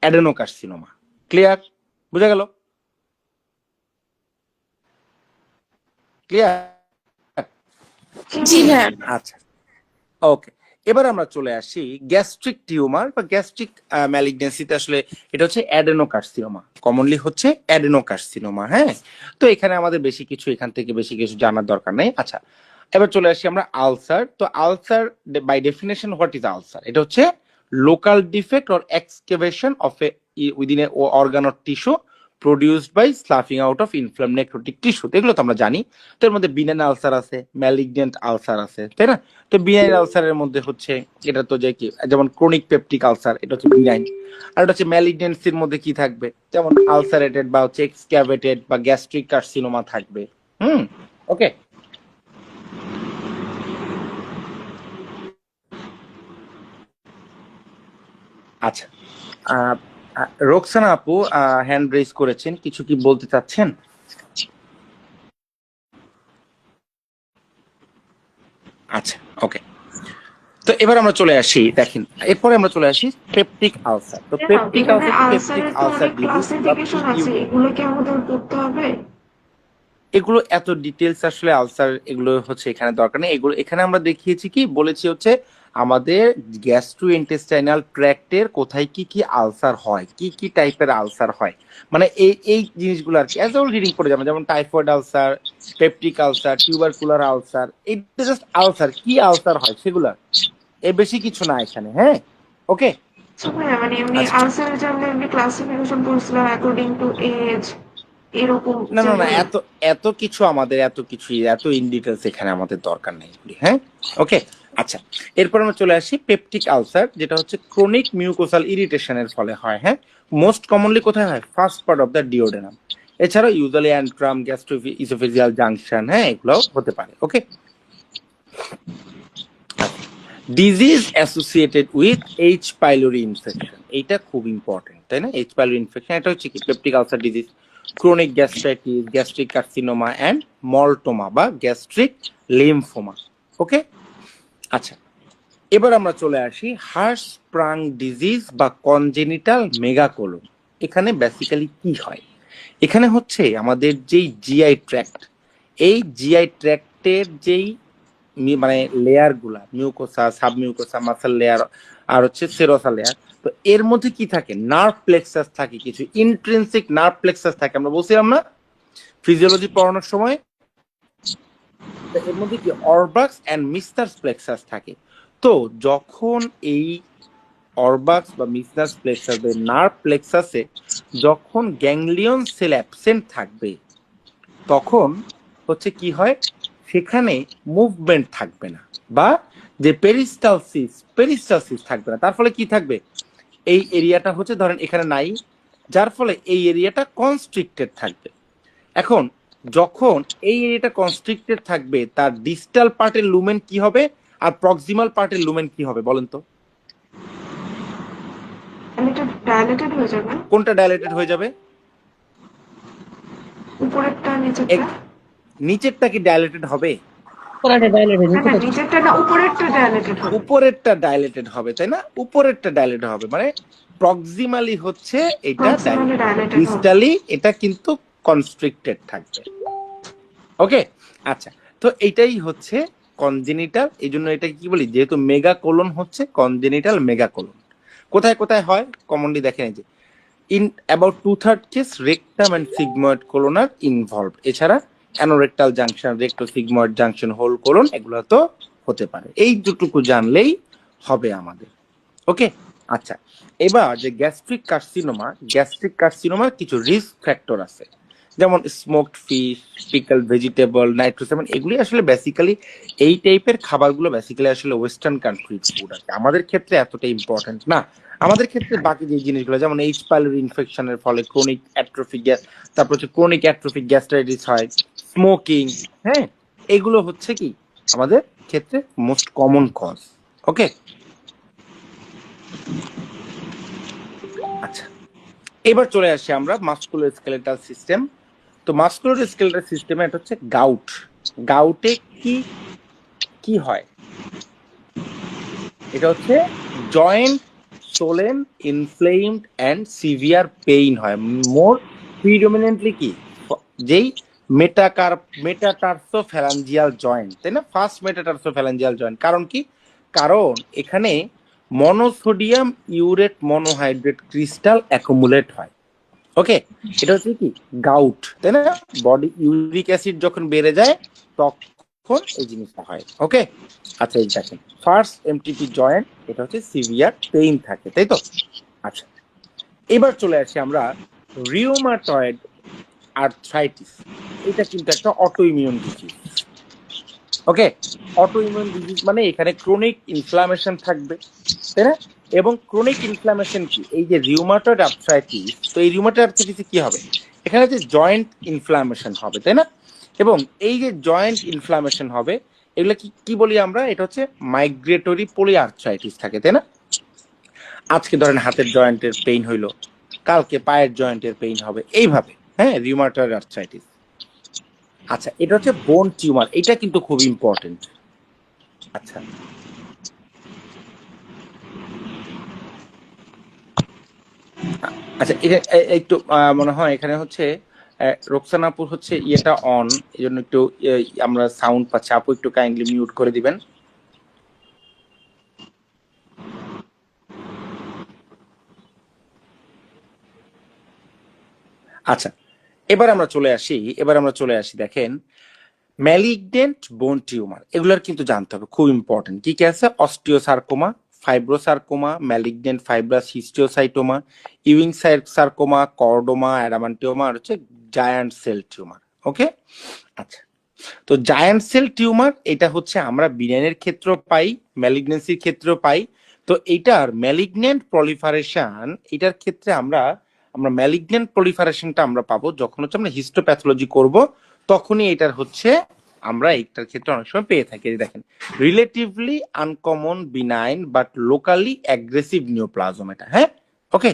অ্যাডেনোকার্সিনোমা। ক্লিয়ার? বুঝা গেল? ক্লিয়ার? জি ভাইয়া। আচ্ছা, ওকে। এবার আমরা চলে আসি গ্যাস্ট্রিক টিউমার বা গ্যাস্ট্রিক ম্যালিগনেন্সিতে। আসলে এটা হচ্ছে অ্যাডেনোকার্সিনোমা, কমনলি হচ্ছে অ্যাডেনোকার্সিনোমা। হ্যাঁ, তো এখানে আমাদের এখান থেকে বেশি কিছু জানার দরকার নেই। আচ্ছা, এবার চলে আসি আমরা আলসার। তো ulcer by definition what is ulcer? এটা হচ্ছে local defect or excavation of a within a organ or tissue produced by sloughing out of inflamed necrotic tissue. এগুলো তো আমরা জানি। তো এর মধ্যে বিনাইন আলসার আছে, ম্যালিগনেন্ট আলসার আছে, তাই না? তো বিনাইন আলসারের মধ্যে হচ্ছে এটা তো যে কি, যেমন ক্রনিক পেপটিক আলসার, এটা হচ্ছে বিনাইন। আর এটা হচ্ছে ম্যালিগনেন্সির মধ্যে কি থাকবে, যেমন আলসারেটেড বা হচ্ছে এক্সক্যাভেটেড বা গ্যাস্ট্রিক কার্সিনোমা থাকবে। ওকে। আচ্ছা, রোকসানা আপু হ্যান্ড রেজ করেছেন, কিছু কি বলতে চাচ্ছেন? আচ্ছা, ওকে। তো এবার আমরা চলে আসি, দেখেন এরপরে আমরা চলে আসি পেপটিক আলসার। তো peptic ulcer, peptic ulcer classification আছে, এগুলো কি আমাদের পড়তে হবে? এগুলো এত ডিটেলস আসলে আলসার এগুলো হচ্ছে এখানে দরকার নেই। এগুলো এখানে আমরা দেখিয়েছি কি বলেছি হচ্ছে আমাদের গ্যাস্ট্রোইন্টেস্টাইনাল ট্র্যাক্টের কোথায় কি কি আলসার হয়, কি কি টাইপের আলসার হয়, মানে এই জিনিসগুলো আর কি অ্যাজ অল রিডিং করে যাবেন। যেমন typhoid ulcer, peptic ulcer, tubercular ulcer, এইটা জাস্ট আলসার, কি আলসার হয় সেগুলো, এর বেশি কিছু না এখানে। হ্যাঁ, ওকে। মানে এমনি আলসারের যে আমরা এমনি ক্লাসিফিকেশন পড়ছিলাম অ্যাকর্ডিং টু এজ, এরকম না না না, এত কিছু আমাদের এত ইন ডিটেলস এখানে আমাদের দরকার নেই। হ্যাঁ, ওকে। আচ্ছা, এরপর আমরা চলে আসি পেপটিক আলসার, যেটা হচ্ছে ক্রনিক মিউকোসাল ইরিটেশনের ফলে হয়। হ্যাঁ, মোস্ট কমনলি কোথায় হয়? First part of the duodenum. এছাড়াও usually antrum, gastro oesophageal junction, হ্যাঁ, এগুলো হতে পারে। Okay. Disease associated with H pylori infection, এইটা খুব ইম্পর্টেন্ট, তাই না? এইচ পাইলোরি ইনফেকশন, এটা হচ্ছে কি peptic ulcer disease, chronic gastritis, gastric carcinoma and maltoma বা গ্যাস্ট্রিক লিম্ফোমা। ওকে। আচ্ছা, এবার আমরা চলে আসি হার্শস্প্রাং ডিজিজ বা কনজেনিটাল মেগাকোলন। এখানে বেসিক্যালি কি হয়? এখানে হচ্ছে আমাদের যেই জিআই ট্র্যাক্ট, এই জিআই ট্র্যাক্টের যেই মানে লেয়ার গুলা, মিউকোসা, সাবমিউকোসা, মাসল লেয়ার আর হচ্ছে সেরোসা লেয়ার, তো এর মধ্যে কি থাকে? নার্ভ প্লেক্সাস থাকে, কিছু ইন্ট্রিনসিক নার্ভ প্লেক্সাস থাকে। আমরা বলছিলাম না ফিজিওলজি পড়ানোর সময়, এর মধ্যে কি অরবাক্স এন্ড মিস্টার্স প্লেক্সাস থাকে। তো যখন এই অরবাক্স বা মিস্টার্স প্লেক্সাস বা নার্ভ প্লেক্সাসে যখন গ্যাংলিয়ন সেল অ্যাবসেন্ট থাকবে, তখন হচ্ছে কি হয়? সেখানে মুভমেন্ট থাকবে না, বা যে পেরিস্টালসিস থাকবে না। তার ফলে কি থাকবে? এই এরিয়াটা হচ্ছে ধরেন এখানে নাই, যার ফলে এই এরিয়াটা কনস্ট্রিক্টেড থাকবে। এখন যখন এই এরিয়াটা কনস্ট্রিক্টেড থাকবে তার ডিস্টাল পার্টের লুমেন কি হবে আর প্রক্সিমাল পার্টের লুমেন কি হবে বলেন তো? এটা ডায়ালেটেড হয়ে যাবে। কোনটা ডাইলেটেড হয়ে যাবে? উপরেরটা নিচেরটা? নিচেরটা কি ডাইলেটেড হবে? না না, নিচেরটা না, উপরেরটা ডায়ালেটেড হবে। উপরেরটা ডাইলেটেড হবে, তাই না? উপরেরটা ডাইলেটেড হবে মানে প্রক্সিমালি হচ্ছে এটা Proximally dilated হবে। ডিস্টালি এটা কিন্তু কনস্ট্রিক্টেড থাকবে। ওকে, আচ্ছা, তো এইটাই হচ্ছে কনজেনিটাল। এই জন্য এটা কি বলি, যেহেতু মেগা কোলন হচ্ছে কনজেনিটাল মেগা কোলন। কোথায় কোথায় হয় কমনলি দেখেন, এই যে in about 2/3 case rectum and sigmoid colon আর ইনভলভড। এছাড়া anorectal junction, recto sigmoid junction, whole colon, এগুলো তো হতে পারে। এই দুটুকু জানলেই হবে আমাদের। ওকে, আচ্ছা, এবার যে গ্যাস্ট্রিক কার্সিনোমার কিছু রিস্ক ফ্যাক্টর আছে, যেমন স্মোকড ফিশ, পিকল ভেজিটেবল, নাইট্রোসামিন, এগুলি আসলে বেসিক্যালি এই টাইপের খাবারগুলো বেসিক্যালি আসলে ওয়েস্টার্ন কান্ট্রির ফুড আছে। আমাদের ক্ষেত্রে এতটা ইম্পর্টেন্ট না। আমাদের ক্ষেত্রে বাকি যে জিনিসগুলো, যেমন এইচ পাইলোরি ইনফেকশনের ফলে ক্রনিক অ্যাট্রোফিক গ্যাস, তারপর হচ্ছে ক্রনিক অ্যাট্রোফিক গ্যাস্ট্রাইটিস হয়, স্মোকিং, হ্যাঁ, এগুলো হচ্ছে কি আমাদের ক্ষেত্রে মোস্ট কমন কজ। ওকে, আচ্ছা, এবার চলে আসি আমরা মাস্কুলোস্কেলেটাল সিস্টেম। তো মাস্কুলোস্কেলেটাল সিস্টেমে এটা হচ্ছে গাউট। গাউটে কি কি হয়? এটা হচ্ছে joint swollen inflamed and severe pain হয়। মোর প্রিডমিনেন্টলি কি, যেই মেটাটার্সোফ্যালাঞ্জিয়াল জয়েন্ট, তাই না? First metatarsophalangeal joint. কারণ কি? কারণ এখানে monosodium urate monohydrate crystal accumulate হয়। ওকে, এটা হচ্ছে কি গাউট, তাই না? বডি ইউরিক অ্যাসিড যখন বেড়ে যায় তখন এই জিনিসটা হয়। ওকে, আচ্ছা, এই দেখেন ফার্স্ট এমটিপি জয়েন্ট, এটা হচ্ছে সিভিয়ার পেইন থাকে, তাই তো? আচ্ছা, এবার চলে আসি আমরা রিউমাটয়েড আর্থ্রাইটিস। এটা কিন্তু একটা অটোইমিউন ডিজিজ। ওকে, অটোইমিউন ডিজিজ মানে এখানে ক্রনিক ইনফ্লামেশন থাকবে, তাই না? এবং ক্রনিক ইনফ্লামেশন কি, এই যে রিউমাটয়েড আর্থ্রাইটিস, তো এই রিউমাটয়েড আর্থ্রাইটিসে কি হবে? এখানে যে জয়েন্ট ইনফ্লামেশন হবে, তাই না? এবং এই যে জয়েন্ট ইনফ্লামেশন হবে, এগুলো কি কি বলি আমরা? এটা হচ্ছে মাইগ্রেটরি পলি আর্থ্রাইটিস থাকে, তাই না? আজকে ধরেন হাতের জয়েন্টের পেইন হইলো, কালকে পায়ের জয়েন্টের পেইন হবে, এইভাবে, হ্যাঁ, রিউমাটয়েড আর্থ্রাইটিস। আচ্ছা, এটা হচ্ছে বোন টিউমার, এটা কিন্তু খুব ইম্পর্টেন্ট। আচ্ছা, আচ্ছা, এটা একটু মনে হয় এখানে হচ্ছে রোকসানাপুর হচ্ছে ইয়েটা অন, এই জন্য একটু আমরা সাউন্ড পাচ্ছি। আপু একটু কাইন্ডলি মিউট করে দিবেন। আচ্ছা, এবার আমরা চলে আসি দেখেন ম্যালিগনেন্ট বোন টিউমার, এগুলোর কিন্তু জানতে হবে, খুব ইম্পর্টেন্ট। কি কি আছে? Osteosarcoma, fibrosarcoma, malignant fibrous histiocytoma, Ewing sarcoma, chordoma, adamantinoma, আর হচ্ছে জায়ান্ট সেল টিউমার। ওকে, আচ্ছা, তো জায়ান্ট সেল টিউমার এটা হচ্ছে আমরা বিনাইনের ক্ষেত্রেও পাই, ম্যালিগনেন্সির ক্ষেত্রেও পাই। তো এইটার ম্যালিগনেন্ট প্রলিফারেশন, এটার ক্ষেত্রে আমরা ম্যালিগনেন্ট প্রলিফারেশনটা আমরা পাবো যখন হচ্ছে আমরা হিস্টোপ্যাথোলজি করব, তখনই এটার হচ্ছে আমরা এইটার ক্ষেত্রে অনেক সময় পেয়ে থাকি। দেখেন, relatively uncommon benign but locally aggressive neoplasm এটা, হ্যাঁ। ওকে,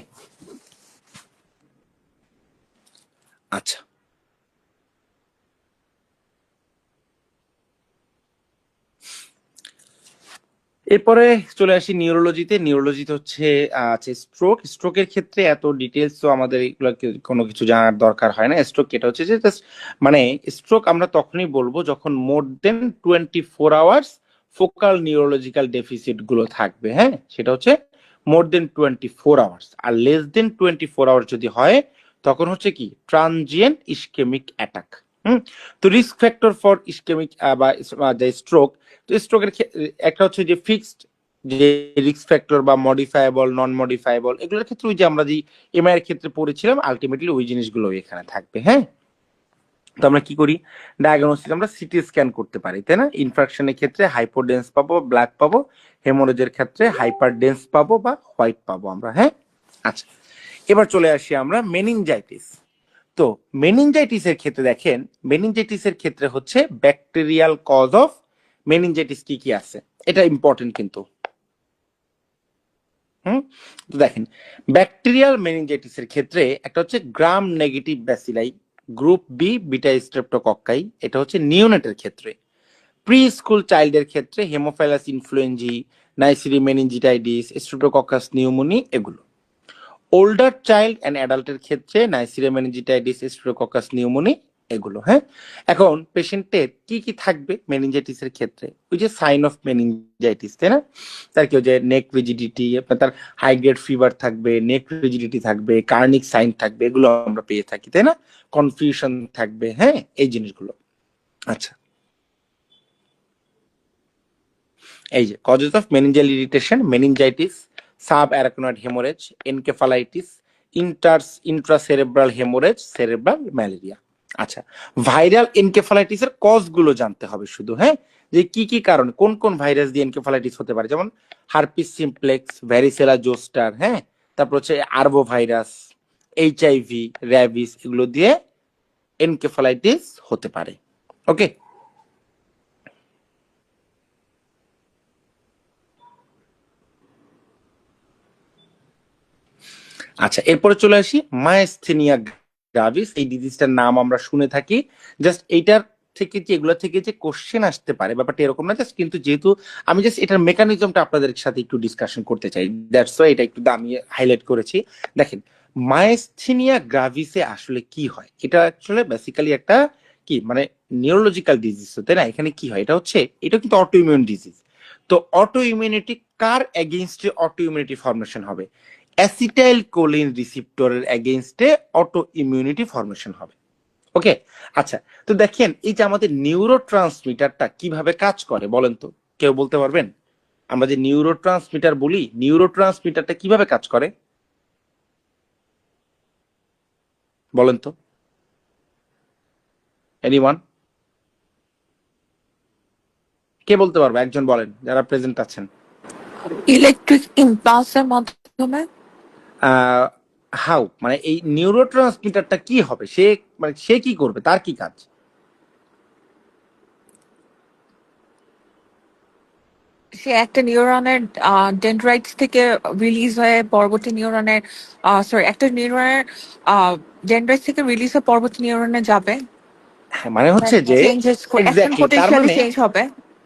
আচ্ছা, এরপরে চলে আসি নিউরোলজিতে। নিউরোলজিতে হচ্ছে আছে স্ট্রোকের ক্ষেত্রে এত ডিটেলস তো আমাদের এগুলো কোনো কিছু জানার দরকার হয় না। স্ট্রোক এটা হচ্ছে যে মানে স্ট্রোক আমরা তখনই বলবো যখন মোর দেন 24 আওয়ার্স ফোকাল নিউরোলজিক্যাল ডেফিসিট গুলো থাকবে, হ্যাঁ, সেটা হচ্ছে মোর দেন 24 আওয়ার্স। আর লেস দেন 24 আওয়ার্স যদি হয় তখন হচ্ছে কি ট্রানজিয়েন্ট ইসকেমিক অ্যাটাক। তো রিস্ক ফ্যাক্টর ফর ইসকেমিক বা স্ট্রোক, তো স্ট্রোকের একটা হচ্ছে যে ফিক্সড যে রিস্ক ফ্যাক্টর বা মডিফায়েবল, নন মডিফায়েবল, এগুলোর ক্ষেত্রে ওই যে আমরা যে এমআই এর ক্ষেত্রে পড়েছিলাম, আলটিমেটলি ওই জিনিসগুলো এখানে থাকবে, হ্যাঁ। তো আমরা কি করি, ডায়াগনোসিস আমরা সিটি স্ক্যান করতে পারি, তাই না? ইনফ্রাকশনের ক্ষেত্রে হাইপোডেন্স পাবো, ব্ল্যাক পাবো, হেমোরেজের ক্ষেত্রে হাইপারডেন্স পাবো বা হোয়াইট পাবো আমরা, হ্যাঁ। আচ্ছা, এবার চলে আসি আমরা মেনিনজাইটিস। তো মেনিনজাইটিসের ক্ষেত্রে দেখেন, মেনিনজাইটিসের ক্ষেত্রে হচ্ছে ব্যাকটেরিয়াল কজ অফ মেনিনজাইটিস কি কি আছে, এটা ইম্পর্টেন্ট কিন্তু। তো দেখেন, ব্যাকটেরিয়াল মেনিনজাইটিসের ক্ষেত্রে একটা হচ্ছে gram negative bacilli, group B beta streptococci, এটা হচ্ছে নিওনেটের ক্ষেত্রে। প্রি স্কুল চাইল্ডের ক্ষেত্রে Haemophilus influenzae, Neisseria meningitidis, Streptococcus pneumoniae, এগুলো। ওল্ডার চাইল্ড অ্যান্ড অ্যাডাল্টের ক্ষেত্রে নাইসিরিয়া মেনিনজিটাইডিস, স্ট্রেপ্টোকক্কাস নিউমোনি, এগুলো, হ্যাঁ। এখন পেশেন্টের কি কি থাকবে মেনিনজাইটিসের ক্ষেত্রে? ওই যে সাইন অফ মেনিনজাইটিস, তাই না? তার কি যে নেক রিজিডিটি, আপনার তার হাই গ্রেড ফিভার থাকবে, নেক রিজিডিটি থাকবে, কার্নিক সাইন থাকবে, এগুলো আমরা পেয়ে থাকি, তাই না? কনফিউশন থাকবে, হ্যাঁ, এই জিনিসগুলো। আচ্ছা, এই যে causes of meningeal irritation, meningitis, sub arachnoid haemorrhage, encephalitis, intracerebral haemorrhage, cerebral malaria. আচ্ছা, ভাইরাল এনকেফালাইটিসের কজ গুলো জানতে হবে শুধু, হ্যাঁ, যে কি কি কারণে, কোন কোন ভাইরাস দিয়ে এনকেফালাইটিস হতে পারে, যেমন হারপিস সিমপ্লেক্স, ভ্যারিসেলা জোস্টার, হ্যাঁ, তারপর হচ্ছে আরবো ভাইরাস, এইচআইভি, র্যাবিস, এগুলো দিয়ে এনকেফালাইটিস হতে পারে। ওকে, আচ্ছা, এরপরে চলে আসি মায়াস্থেনিয়া গ্রাভিস। এই ডিজিজটার নাম আমরা শুনে থাকি, জাস্ট এইটার থেকে যে এগুলো থেকে যে কোশ্চেন আসতে পারে ব্যাপারটা এরকম না, জাস্ট কিন্তু যেহেতু আমি জাস্ট এটার মেকানিজমটা আপনাদের সাথে একটু ডিসকাশন করতে চাই, দ্যাটস ওয়াই এটা একটু আমি হাইলাইট করেছি। দেখেন, মায়াস্থেনিয়া গ্রাভিসে আসলে কি হয়, এটা অ্যাকচুয়ালি বেসিক্যালি একটা কি মানে নিউরোলজিক্যাল ডিজিজ, তাই না? এখানে কি হয়, এটা হচ্ছে, এটা কিন্তু অটো ইমিউন ডিজিজ। তো অটো ইমিউনিটি কার এগেইনস্টে অটো ইমিউনিটি ফর্মেশন হবে? অ্যাসিটাইল কোলিন রিসিপ্টরের এগেইনস্টে অটো ইমিউনিটি ফর্মেশন হবে। ওকে, আচ্ছা, তো দেখেন এই যে আমাদের নিউরো ট্রান্সমিটারটা কিভাবে কাজ করে বলেন তো, কেউ বলতে পারবেন? আমরা যে নিউরো ট্রান্সমিটার বলি, নিউরো ট্রান্সমিটারটা কিভাবে কাজ করে বলেন তো, এনিওয়ান? কে বলতে পারবে? একজন বলেন যারা প্রেজেন্ট আছেন। ইলেকট্রিক ইম্পালসের মাধ্যমে। হাউ, মানে এই নিউরো ট্রান্সমিটারটা কি হবে, সে মানে সে কি করবে, তার কি কাজ? সে একটা নিউরনের ডেনড্রাইটস থেকে রিলিজ হয়ে পরবর্তী নিউরনের একটা নিউরনের ডেনড্রাইটস থেকে রিলিজ হয়ে পরবর্তী নিউরনে যাবে, মানে হচ্ছে যে চেঞ্জেস অ্যাকশন এক্স্যাক্টলি, তার পোটেনশিয়ালি মানে চেঞ্জ হবে।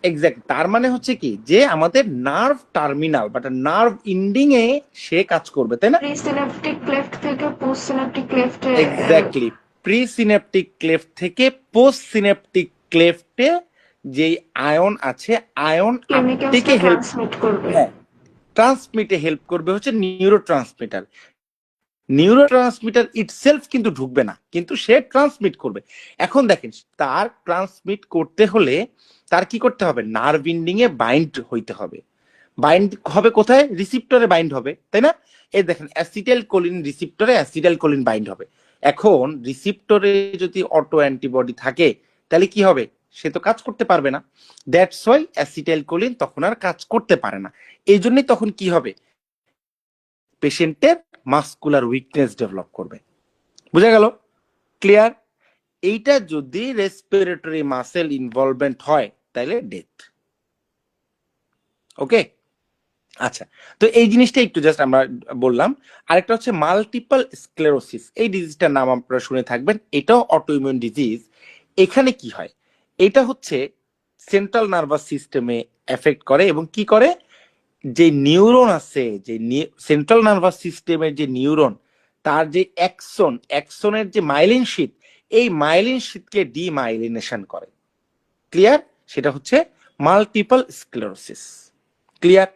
এক্স্যাক্ট, তার মানে হচ্ছে কি যে আমাদের নার্ভ টার্মিনাল বা নার্ভ ইন্ডিং এ সে কাজ করবে, তাই না? প্রিসিনাপটিক ক্লেফট থেকে পোস্ট সিনাপটিক ক্লেফটে। এক্স্যাক্টলি, প্রি সিনেপটিক ক্লেফট থেকে পোস্ট সিনেপটিক ক্লেফটে যে আয়ন আছে, আয়ন আপটেকে হেল্প ট্রান্সমিট করবে। হ্যাঁ, ট্রান্সমিটে হেল্প করবে হচ্ছে neuro transmitter. Neuro transmitter itself কিন্তু ঢুকবে না, কিন্তু সে ট্রান্সমিট করবে। এখন দেখেন, তার ট্রান্সমিট করতে হলে তার কি করতে হবে? নার্ভ ইন্ডিং এ বাইন্ড হইতে হবে। বাইন্ড হবে কোথায়? রিসিপ্টরে বাইন্ড হবে, তাই না? এই দেখেন, অ্যাসিটাইল কোলিন রিসিপ্টরে অ্যাসিটাইল কোলিন বাইন্ড হবে। এখন রিসিপ্টরে যদি অটো অ্যান্টিবডি থাকে তাহলে কি হবে? সে তো কাজ করতে পারবে না। দ্যাটস ওয়াই অ্যাসিটাইল কোলিন তখন আর কাজ করতে পারে না। এই জন্যই তখন কি হবে? পেশেন্টের মাসকুলার উইকনেস ডেভেলপ করবে। বুঝা গেল? ক্লিয়ার? এইটা যদি রেসপিরেটরি মাসেল ইনভলভমেন্ট হয় তাহলে ডেথ। ওকে, আচ্ছা, তো এই জিনিসটা একটু জাস্ট আমরা বললাম। আরেকটা হচ্ছে মাল্টিপল স্ক্লেরোসিস, এই ডিজিজটার নাম আপনারা শুনে থাকবেন, এটাও অটোইমিউন ডিজিজ। এখানে কি হয়? এটা হচ্ছে সেন্ট্রাল নার্ভাস সিস্টেমে এফেক্ট করে এবং কি করে, যে নিউরন আছে, যে সেন্ট্রাল নার্ভাস সিস্টেমের যে নিউরন, তার যে অ্যাক্সনের যে মাইলিন শীট, এই মাইলিন শীটকে ডিমাইলিনেশন করে। ক্লিয়ার? সেটা হচ্ছে মাল্টিপল স্ক্লেরোসিস। ক্লিয়ার?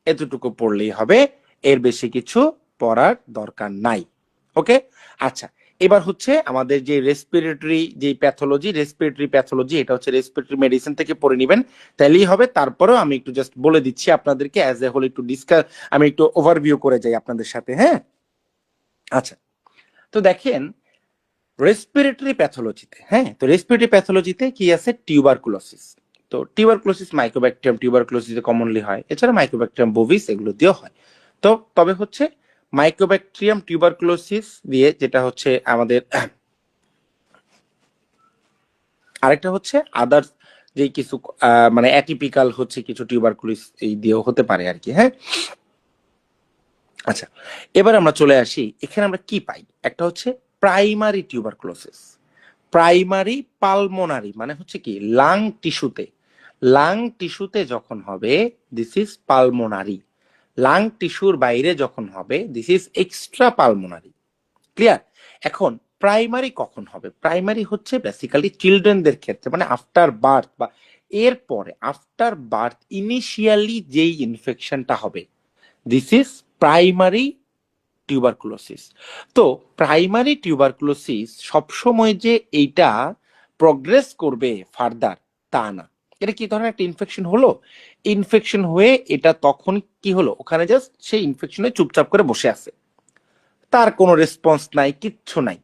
এতটুকু পড়লেই হবে, এর বেশি কিছু পড়ার দরকার নাই। ওকে, আচ্ছা, এবার হচ্ছে আমাদের যে রেসপিরেটরি যে প্যাথোলজি, এটা হচ্ছে রেসপিরেটরি মেডিসিন থেকে পড়ে নেবেন, তাইলেই হবে। তারপরেও আমি একটু জাস্ট বলে দিচ্ছি আপনাদেরকে, অ্যাজ এ হোল একটু আমি একটু ওভারভিউ করে যাই আপনাদের সাথে, হ্যাঁ। আচ্ছা, তো দেখেন, রেসপিরেটরি প্যাথোলজিতে, হ্যাঁ, তো রেসপিরেটরি প্যাথোলজিতে কি আছে, টিউবারকুলোসিস। তো টিউবারকুলোসিস মাইক্রোব্যাকটেরিয়াম টিউবারকুলোসিসে কমনলি হয়, এছাড়া মাইক্রোব্যাকটেরিয়াম বোভিস এগুলো দিয়েও হয়। তো তবে হচ্ছে মাইক্রোব্যাকটেরিয়াম টিউবারকুলোসিস দিয়ে যেটা হচ্ছে আমাদের আরেকটা হচ্ছে আদার্স যে কিছু মানে অ্যাটিপিক্যাল হচ্ছে কিছু টিউবারকুলোসিস এই দিয়েও হতে পারে আর কি, হ্যাঁ। আচ্ছা, এবার আমরা চলে আসি, এখানে আমরা কি পাই, একটা হচ্ছে প্রাইমারি টিউবারকুলোসিস। প্রাইমারি পালমোনারি মানে হচ্ছে কি লাং টিস্যুতে যখন হবে দিস ইজ পালমোনারি, লাং টিস্যুর বাইরে যখন হবে this is extra pulmonary. Clear? এখন প্রাইমারি কখন হবে? প্রাইমারি হচ্ছে বেসিক্যালি চিলড্রেনদের ক্ষেত্রে, মানে আফটার বার্থ বা এর পরে, আফটার বার্থ ইনিশিয়ালি যেই ইনফেকশনটা হবে দিস ইজ প্রাইমারি টিউবারকুলোসিস। তো প্রাইমারি টিউবারকুলোসিস সবসময় যে এইটা প্রগ্রেস করবে ফার্দার তা না। এটা কি ধরনের একটা ইনফেকশন হলো, ইনফেকশন হয়ে এটা তখন কি হলো, ওখানে জাস্ট সেই ইনফেকশনে চুপচাপ করে বসে আছে, তার কোনো রেসপন্স নাই, কিচ্ছু নাই।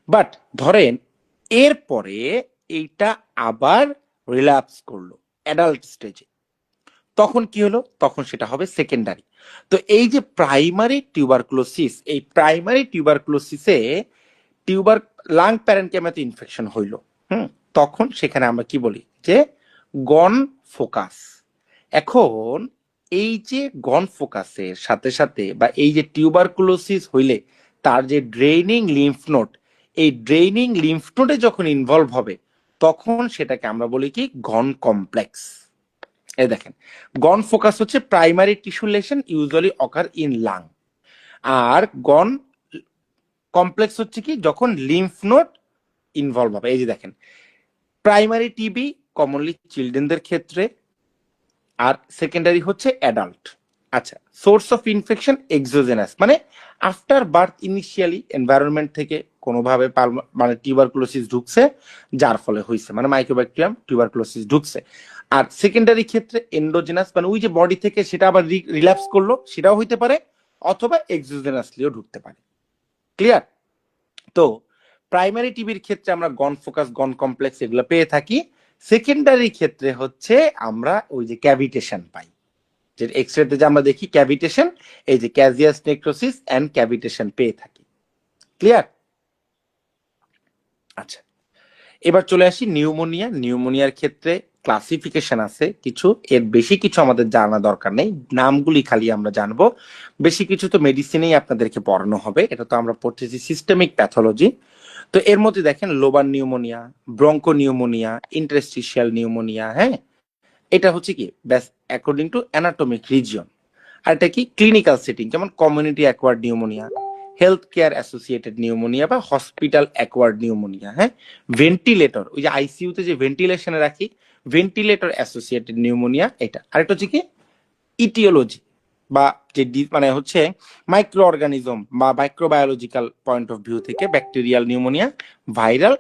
বাট ধরেন এরপরে এইটা আবার রিল্যাপস করলো অ্যাডাল্ট স্টেজে, তখন কি হলো, তখন সেটা হবে সেকেন্ডারি। তো এই যে প্রাইমারি টিউবারকুলোসিস, এই প্রাইমারি টিউবারকুলোসিসে লাং প্যারেনকাইমাতে ইনফেকশন হইল, তখন সেখানে আমরা কি বলি যে গন ফোকাস। এখন এই যে গন ফোকাসের সাথে সাথে বা এই যে টিউবারকুলোসিস হইলে তার যে ড্রেইনিং লিম্ফ নোড, এই ড্রেইনিং লিম্ফ নোডে যখন ইনভলভ হবে তখন সেটাকে আমরা বলি কি গন কমপ্লেক্স। এই দেখেন, গন ফোকাস হচ্ছে primary tissue lesion usually occur in lung, আর গন কমপ্লেক্স হচ্ছে কি যখন লিম্ফ নোড ইনভলভ হবে। এই যে দেখেন, প্রাইমারি টিবি কমনলি চিলড্রেনদের ক্ষেত্রে, আর সেকেন্ডারি হচ্ছে অ্যাডাল্ট। আচ্ছা, সোর্স অফ ইনফেকশন এক্সোজেনাস, মানে আফটার বার্থ ইনিশিয়ালি এনভায়রনমেন্ট থেকে কোনোভাবে মানে টিউবারকুলোসিস ঢুকছে, যার ফলে হয়েছে, মানে মাইক্রোব্যাকটেরিয়াম টিউবারকুলোসিস ঢুকছে। আর সেকেন্ডারি ক্ষেত্রে এন্ডোজেনাস, মানে ওই যে বডি থেকে সেটা আবার রিল্যাপস করলো, সেটাও হইতে পারে, অথবা এক্সোজেনাসলিও ঢুকতে পারে। ক্লিয়ার? তো প্রাইমারি টিবির ক্ষেত্রে আমরা গন ফোকাস, গন কমপ্লেক্স এগুলো পেয়ে থাকি। সেকেন্ডারি ক্ষেত্রে হচ্ছে আমরা ওই যে ক্যাভিটেশন পাই, যে এক্সরেতে যে আমরা দেখি ক্যাভিটেশন, এই যে ক্যাজিয়াস নেক্রোসিস এন্ড ক্যাভিটেশন পেয়ে থাকি। ক্লিয়ার? আচ্ছা, এবার চলে আসি নিউমোনিয়া। নিউমোনিয়ার ক্ষেত্রে ক্লাসিফিকেশন আছে কিছু, এর বেশি কিছু আমাদের জানা দরকার নেই, নামগুলি খালি আমরা জানবো। বেশি কিছু তো মেডিসিনেই আপনাদেরকে পড়ানো হবে, এটা তো আমরা পড়তেছি সিস্টেমিক প্যাথোলজি। তো এর মধ্যে দেখেন lobar pneumonia, broncho pneumonia, interstitial pneumonia, হ্যাঁ, এটা হচ্ছে কি based according to anatomic region. আর এটা কি ক্লিনিক্যাল সেটিং, যেমন community acquired pneumonia, health care associated pneumonia বা হসপিটাল অ্যাকোয়ার্ড নিউমোনিয়া, হ্যাঁ, ভেন্টিলেটর, ওই যে আইসিইউতে যে ভেন্টিলেশনে রাখি, ভেন্টিলেটর অ্যাসোসিয়েটেড নিউমোনিয়া এটা। আরেকটা হচ্ছে কি ইটিওলজি বা যে মানে হচ্ছে মাইক্রো অর্গানিজম বা মাইক্রোবায়োলজিক্যাল পয়েন্ট অফ ভিউ থেকে bacterial pneumonia, viral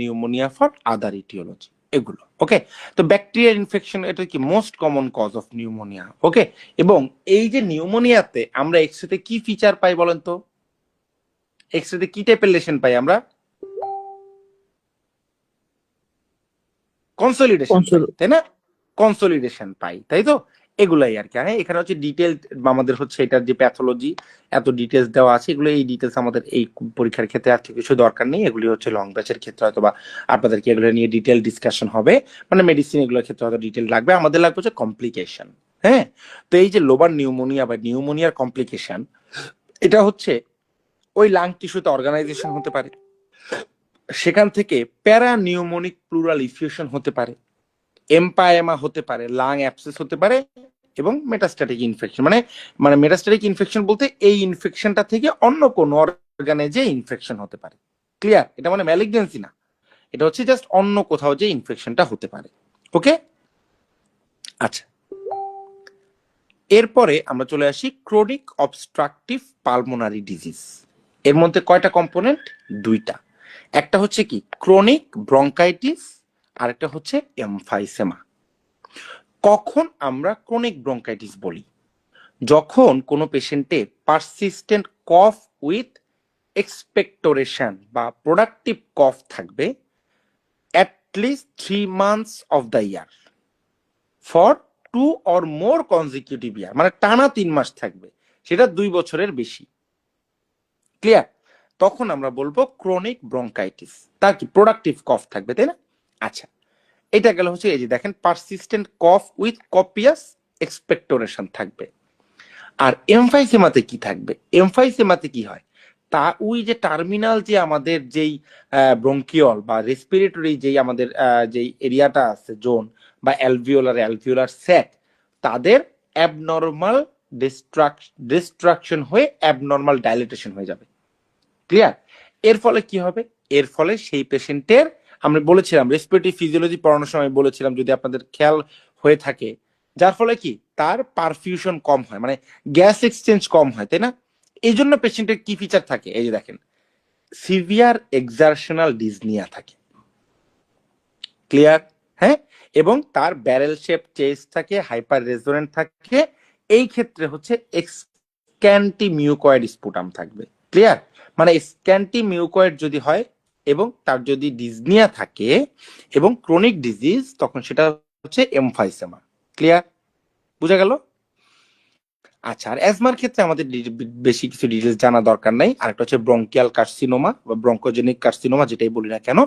pneumonia for other aetiology, এগুলো। ওকে, তো ব্যাকটেরিয়াল ইনফেকশন এটা কি most common cause of pneumonia. Okay, এবং এই যে নিউমোনিয়াতে আমরা এক্সরেতে কি ফিচার পাই বলেন তো, এক্সরেতে কি টাইপের লেশন পাই আমরা? কনসলিডেশন, তাই না? কনসলিডেশন পাই, তাই তো? এগুলাই আর কি। হ্যাঁ, এখানে হচ্ছে ডিটেল আমাদের হচ্ছে এটার যে প্যাথোলজি এত ডিটেলস দেওয়া আছে, এগুলো এই ডিটেলস আমাদের এই পরীক্ষার ক্ষেত্রে আর কিছু দরকার নেই, এগুলি হচ্ছে লং ব্যাচের ক্ষেত্রে হয়তো বা আপনাদেরকে এগুলো নিয়ে ডিটেল ডিসকাশন হবে, মানে মেডিসিন এগুলোর ক্ষেত্রে হয়তো ডিটেল লাগবে, আমাদের লাগবে হচ্ছে কমপ্লিকেশন। হ্যাঁ, তো এই যে লোবার নিউমোনিয়া বা নিউমোনিয়ার কমপ্লিকেশন, এটা হচ্ছে ওই লাং টিস্যুতে অর্গানাইজেশন হতে পারে, সেখান থেকে প্যারা নিউমোনিক প্লুরাল ইফিউশন হতে পারে, এম্পায়েমা হতে পারে, লাং অ্যাবসেস হতে পারে, এবং মেটাস্ট্যাটিক ইনফেকশন, মানে মেটাস্ট্যাটিক ইনফেকশন বলতে এই ইনফেকশনটা থেকে অন্য কোন অর্গানে যে ইনফেকশন হতে পারে। ক্লিয়ার? এটা মানে ম্যালিগনেন্সি না, এটা হচ্ছে জাস্ট অন্য কোথাও যে ইনফেকশনটা হতে পারে। ওকে, আচ্ছা, এরপরে আমরা চলে আসি ক্রনিক অবস্ট্রাকটিভ পালমোনারি ডিজিজ। এর মধ্যে কয়টা কম্পোনেন্ট? দুইটা, একটা হচ্ছে কি ক্রনিক ব্রঙ্কাইটিস, আর একটা হচ্ছে এমফাইসেমা। কখন আমরা ক্রনিক ব্রঙ্কাইটিস বলি? যখন কোনো পেশেন্টে পারসিস্টেন্ট কফ উইথ এক্সপেক্টোরেশন বা প্রোডাক্টিভ কফ থাকবে at least 3 months of the year for 2 or more consecutive year, মানে টানা 3 মাস থাকবে, সেটা 2 বছরের বেশি। ক্লিয়ার? তখন আমরা বলবো ক্রনিক ব্রঙ্কাইটিস। তার কি প্রোডাক্টিভ কফ থাকবে, তাই না? আচ্ছা, এটা গেল হচ্ছে এই যে দেখেন পারসিস্টেন্ট কফ উইথ কপিয়াস এক্সপেক্টোরেশন থাকবে। আর এমফাইসেমাতে কি থাকবে? এমফাইসেমাতে কি হয়, তা ওই যে টার্মিনাল যে আমাদের যেই ব্রঙ্কিওল বা রেসপিরেটরি যেই আমাদের যেই এরিয়াটা আছে জোন বা অ্যালভিওলার স্যাক, তাদের অ্যাবনর্মাল ডিস্ট্রাকশন হয়ে অ্যাবনর্মাল ডাইলেটেশন হয়ে যাবে। ক্লিয়ার? এর ফলে কি হবে? এর ফলে সেই পেশেন্টের, আমরা বলেছিলাম রেসপিরেটরি ফিজিওলজি পড়ানোর সময় বলেছিলাম, যদি আপনাদের খেয়াল হয়ে থাকে, যার ফলে কি তার পারফিউশন কম হয়, মানে গ্যাস এক্সচেঞ্জ কম হয়, তাই না? এই জন্য পেশেন্টের কি ফিচার থাকে, এই যে দেখেন সিভিয়ার এক্সারশনাল ডিসনিয়া থাকে। ক্লিয়ার? হ্যাঁ, এবং তার ব্যারেল শেপ চেস্ট থাকে, হাইপার রেজোনেন্ট থাকে, এই ক্ষেত্রে হচ্ছে স্ক্যান্টি মিউকয়েড স্পুটাম থাকবে। ক্লিয়ার? মানে স্ক্যান্টি মিউকয়েড যদি হয় এবং তার যদি ডিসনিয়া থাকে এবং ক্রনিক ডিজিজ, তখন সেটা হচ্ছে এমফাইসেমা। ক্লিয়ার? বুঝা গেল? আচ্ছা, আর অ্যাজমার ক্ষেত্রে আমাদের বেশি কিছু ডিটেলস জানা দরকার নাই। আরেকটা হচ্ছে ব্রঙ্কিয়াল কার্সিনোমা বা ব্রঙ্কোজেনিক কার্সিনোমা, যেটাই বলি না কেন,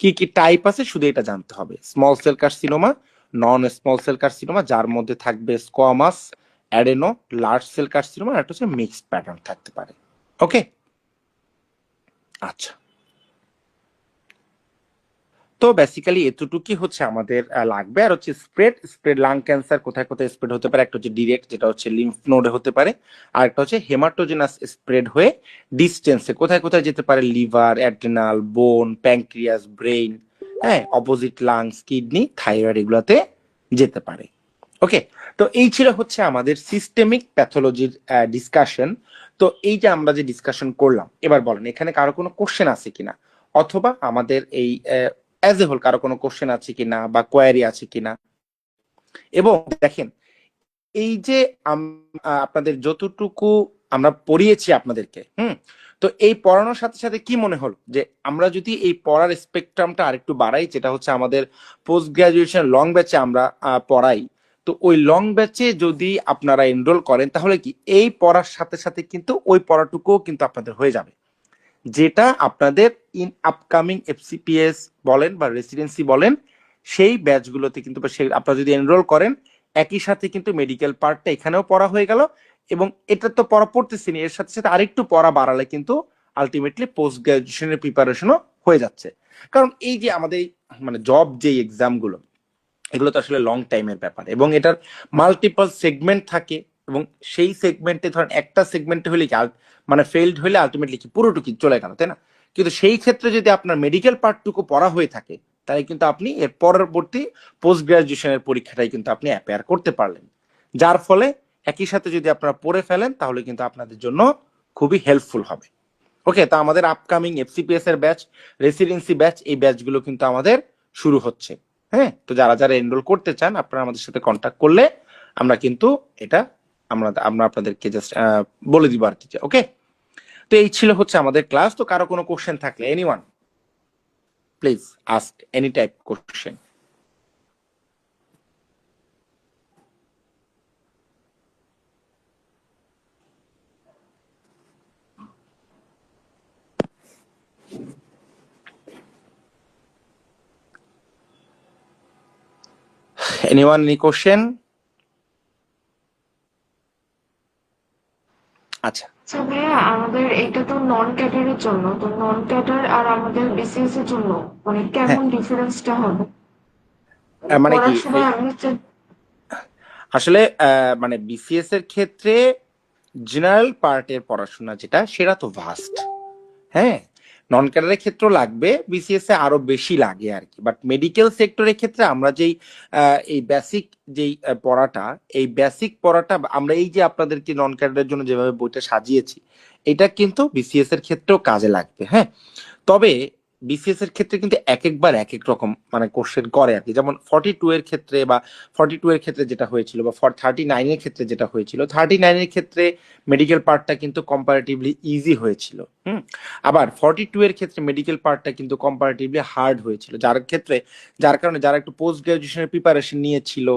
কি কি টাইপ আছে শুধু এটা জানতে হবে। Small cell carcinoma, non small cell carcinoma, যার মধ্যে থাকবে squamous, adeno, large cell carcinoma, আর একটা হচ্ছে মিক্সড প্যাটার্ন থাকতে পারে। ওকে, আচ্ছা, তো বেসিক্যালি এতটুকুই হচ্ছে আমাদের লাগবে। আর হচ্ছে স্প্রেড লাং ক্যান্সার কোথায় কোথায় স্প্রেড হতে পারে, একটা হচ্ছে ডিরেক্ট, যেটা হচ্ছে লিম্ফ নোডে হতে পারে, আর একটা হচ্ছে হেমাটোজেনাস স্প্রেড হয়ে ডিস্টেন্সে কোথায় কোথায় যেতে পারে, লিভার, অ্যাড্রিনাল, বোন, প্যানক্রিয়াস, ব্রেইন, হ্যাঁ, অপোজিট লাংস, কিডনি, থাইরয়েড, এগুলাতে যেতে পারে। ওকে, তো এই ছিল হচ্ছে আমাদের সিস্টেমিক প্যাথোলজির ডিসকাশন। তো এই যে আমরা যে ডিসকাশন করলাম, এবার বলেন এখানে কারো কোনো কোশ্চেন আছে কিনা, অথবা আমাদের এই অ্যাজ এ হোল কারো কোনো কোশ্চেন আছে কিনা বা কোয়ারি আছে কিনা। এবং দেখেন, এই যে আপনাদের যতটুকু আমরা পড়িয়েছি আপনাদেরকে, তো এই পড়ানোর সাথে সাথে কি মনে হলো যে আমরা যদি এই পড়ার স্পেকট্রামটা আরেকটু বাড়াই, যেটা হচ্ছে আমাদের পোস্ট গ্রাজুয়েশন লং ব্যাচে আমরা পড়াই, তো ওই লং ব্যাচে যদি আপনারা এনরোল করেন, তাহলে কি এই পড়ার সাথে সাথে কিন্তু ওই পড়াটুকুও কিন্তু আপনাদের হয়ে যাবে, যেটা আপনাদের ইন আপকামিং এফসিপিএস বলেন বা রেসিডেন্সি বলেন, সেই ব্যাচগুলোতে কিন্তু আপনারা যদি এনরোল করেন, একই সাথে কিন্তু মেডিকেল পার্টটা এখানেও পড়া হয়ে গেল, এবং এটা তো পড়া পড়তেছিনি, এর সাথে সাথে আরেকটু পড়া বাড়ালে কিন্তু আলটিমেটলি পোস্ট গ্রাজুয়েশনের প্রিপারেশনও হয়ে যাচ্ছে। কারণ এই যে আমাদের মানে জব যে এক্সামগুলো, এগুলো তো আসলে লং টাইমের ব্যাপার, এবং এটার মাল্টিপল সেগমেন্ট থাকে, এবং সেই সেগমেন্টে ধরেন একটা সেগমেন্টে হলে কি মানে ফেইলড হলে আলটিমেটলি কি পুরোটুকু চলে গেল, তাই না? কিন্তু সেই ক্ষেত্রে যদি আপনার মেডিকেল পার্টটুকু পড়া হয়ে থাকে, তাহলে কিন্তু আপনি এর পরবর্তী পোস্ট গ্রাজুয়েশনের পরীক্ষাটাই কিন্তু আপনি অ্যাপিয়ার করতে পারলেন, যার ফলে একই সাথে যদি আপনারা পড়ে ফেলেন, তাহলে কিন্তু আপনাদের জন্য খুবই হেল্পফুল হবে। ওকে, তো আমাদের আপকামিং এফসিপিএস এর ব্যাচ, রেসিডেন্সি ব্যাচ, এই ব্যাচগুলো কিন্তু আমাদের শুরু হচ্ছে। হ্যাঁ, তো যারা যারা এনরোল করতে চান, আপনারা আমাদের সাথে কন্ট্যাক্ট করলে আমরা কিন্তু এটা আমরা আপনাদেরকে জাস্ট বলে দিব আর কি। ওকে, তো এই ছিল হচ্ছে আমাদের ক্লাস। তো কারো কোনো কোশ্চেন থাকলে, anyone please ask any type question. Anyone, any question? আচ্ছা, ভাইয়া আমাদের এটা তো নন ক্যাডারের জন্য, তো নন ক্যাডার আর আমাদের বিসিএস এর জন্য মানে কেমন ডিফারেন্সটা হবে? মানে কি পড়ার সময় আমি আসলে মানে বিসিএস এর ক্ষেত্রে জেনারেল পার্টের পড়াশোনা যেটা, সেটা তো ভাস্ট। হ্যাঁ, নন ক্যাডারের ক্ষেত্রেও লাগবে, বিসিএস এ আরো বেশি লাগে আর কি। বাট মেডিকেল সেক্টরের ক্ষেত্রে আমরা যেই এই বেসিক যেই পড়াটা, এই বেসিক পড়াটা আমরা এই যে আপনাদেরকে নন ক্যাডারের জন্য যেভাবে বইটা সাজিয়েছি, এটা কিন্তু বিসিএস এর ক্ষেত্রেও কাজে লাগবে। হ্যাঁ, তবে বিসিএস এর ক্ষেত্রে কিন্তু এক একবার এক এক রকম মানে কোশ্চেন করে আর কি। যেমন 42 এর ক্ষেত্রে বা 42 এর ক্ষেত্রে যেটা হয়েছিল বা 39 এর ক্ষেত্রে যেটা হয়েছিল, 39 এর ক্ষেত্রে মেডিকেল পার্টটা কিন্তু কম্পারেটিভলি ইজি হয়েছিল। আবার 42 এর ক্ষেত্রে মেডিকেল পার্টটা কিন্তু কম্পারেটিভলি হার্ড হয়েছিল, যার কারণে যারা একটু পোস্ট গ্রাজুয়েশনের প্রিপারেশন নিয়েছিল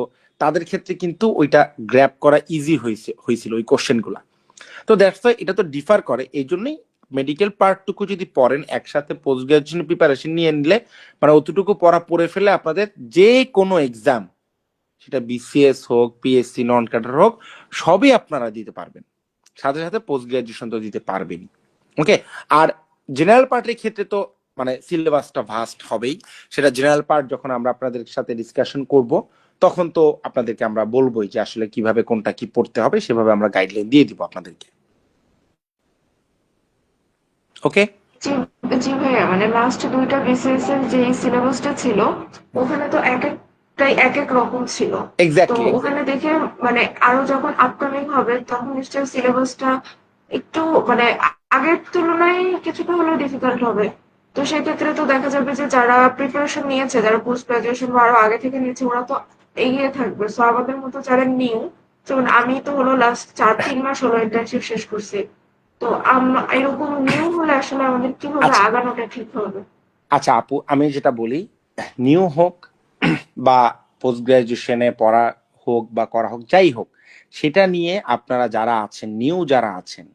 তাদের ক্ষেত্রে কিন্তু ওইটা গ্র্যাব করা ইজি হয়েছিল ওই কোশ্চেনগুলা। তো দ্যাটস ওয়াই এটা তো ডিফার করে, এই জন্যই মেডিকেল পার্টটুকু যদি পড়েন একসাথে পোস্ট গ্রাজুয়েশন প্রিপারেশন নিয়ে নিলে মানে অতটুকু পড়ে ফেলে আপনাদের যে কোনো এক্সাম, সেটা বিসিএস হোক, পিএসসি, নন ক্যাডার হোক, সবই আপনারা দিতে পারবেন, সাথে সাথে পোস্ট গ্রাজুয়েশন তো দিতে পারবেনই। ওকে, আর জেনারেল পার্টের ক্ষেত্রে তো মানে সিলেবাসটা ভাস্ট হবেই, সেটা জেনারেল পার্ট যখন আমরা আপনাদের সাথে ডিসকাশন করব তখন তো আপনাদেরকে আমরা বলবোই যে আসলে কিভাবে কোনটা কি পড়তে হবে, সেভাবে আমরা গাইডলাইন দিয়ে দিব আপনাদেরকে। ওকে, জি জি ভাইয়া, মানে লাস্ট 2টা বিসিএস এর যে সিলেবাসটা ছিল ওখানে তো একটাই এক এক রকম ছিল। তো এক্স্যাক্টলি। ওখানে দেখে মানে আরো যখন আপকামিং হবে তখন নিশ্চয়ই সিলেবাসটা একটু মানে আগের তুলনায় কিছুটা হলেও ডিফিকাল্ট হবে। তো সেক্ষেত্রে তো দেখা যাবে যে যারা প্রিপারেশন নিয়েছে, যারা পোস্ট গ্রাজুয়েশন বা আরো আগে থেকে নিয়েছে, ওরা তো এগিয়ে থাকবে। সো আমাদের মতো যারা নিউ, যেমন আমি তো হলো লাস্ট 4-3 মাস হলো ইন্টার্নশিপ শেষ করছি। তো এরকম নিউ হলে আসলে আমাদের কিভাবে আচ্ছা আগানোটা ঠিক হবে? আচ্ছা আপু, আমি যেটা বলি, নিউ হোক বা পোস্ট গ্রাজুয়েশনে পড়া হোক বা করা হোক, যাই হোক, সেটা নিয়ে আপনারা যারা আছেন, নিউ যারা আছেন,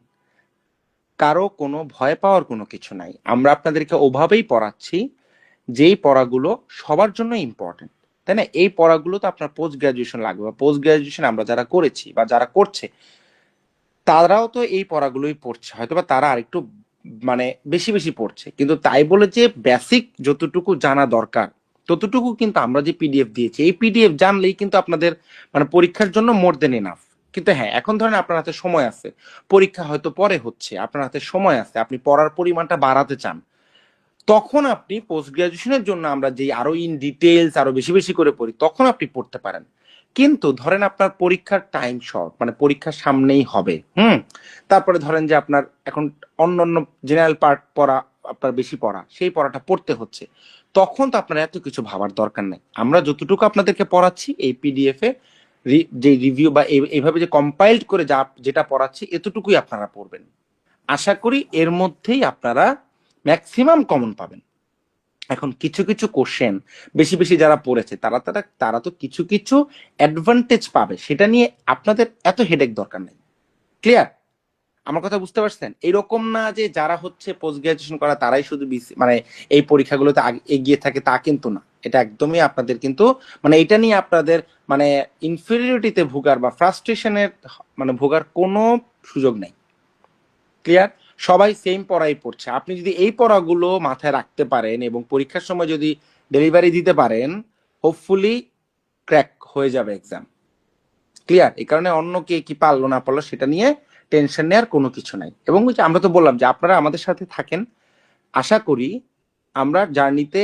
কারো কোনো ভয় পাওয়ার কোনো কিছু নাই। আমরা আপনাদেরকে ওভাবেই পড়াচ্ছি যেই পড়াগুলো সবার জন্য ইম্পর্টেন্ট, তাই না? এই পড়াগুলো তো আপনার পোস্ট গ্রাজুয়েশন লাগবে, বা পোস্ট গ্রাজুয়েশন আমরা যারা করেছি বা যারা করছে তারাও তো এই পড়াগুলোই পড়ছে, হয়তোবা তারা আরেকটু মানে বেশি বেশি পড়ছে, কিন্তু তাই বলে যে বেসিক যতটুকু জানা দরকার ততটুকু কিন্তু আমরা যে পিডিএফ দিয়েছি, এই পিডিএফ জানলেই কিন্তু আপনাদের মানে পরীক্ষার জন্য মোর দেন এনাফ। কিন্তু হ্যাঁ, এখন ধরেন আপনার হাতে সময় আছে, পরীক্ষা হয়তো পরে হচ্ছে, আপনার হাতে সময় আছে, আপনি পড়ার পরিমাণটা বাড়াতে চান, তখন আপনি পোস্ট গ্রাজুয়েশনের জন্য আমরা যে আরো ইন ডিটেলস আরো বেশি বেশি করে পড়ি তখন আপনি পড়তে পারেন। কিন্তু ধরেন আপনার পরীক্ষার টাইম শর্ট, মানে পরীক্ষার সামনেই হবে, তারপরে ধরেন যে আপনার এখন অন্য জেনারেল পার্ট পড়া, আপনার বেশি পড়া, সেই পড়াটা পড়তে হচ্ছে, তখন তো আপনার এত কিছু ভাবার দরকার নেই। আমরা যতটুকু আপনাদেরকে পড়াচ্ছি এই পিডিএফ এ যে রিভিউ বা এইভাবে যে কম্পাইলড করে যেটা পড়াচ্ছি এতটুকুই আপনারা পড়বেন। আশা করি এর মধ্যেই আপনারা ম্যাক্সিমাম কমন পাবেন। এখন কিছু কিছু কোশ্চেন বেশি বেশি যারা পড়েছে তারা তো কিছু কিছু অ্যাডভান্টেজ পাবে, সেটা নিয়ে আপনাদের এত হেডেক দরকার নেই। ক্লিয়ার? আমার কথা বুঝতে পারছেন? এরকম না যে যারা হচ্ছে পোস্ট গ্রাজুয়েশন করা তারাই শুধু মানে এই পরীক্ষাগুলোতে এগিয়ে থাকে, তা কিন্তু না। এটা একদমই আপনাদের কিন্তু মানে এটা নিয়ে আপনাদের মানে ইনফেরিয়রিটিতে ভোগার বা ফ্রাস্ট্রেশনের মানে ভোগার কোনো সুযোগ নেই। ক্লিয়ার? সবাই সেম পড়াই পড়ছে। আপনি যদি এই পড়াগুলো মাথায় রাখতে পারেন এবং পরীক্ষার সময় যদি ডেলিভারি দিতে পারেন, হোপফুলি ক্র্যাক হয়ে যাবে এক্সাম। ক্লিয়ার? এই কারণে অন্য কে কি পারলো না পারলো সেটা নিয়ে টেনশন নেওয়ার কোনো কিছু নাই। এবং আমরা তো বললাম যে আপনারা আমাদের সাথে থাকেন, আশা করি আমরা জার্নিতে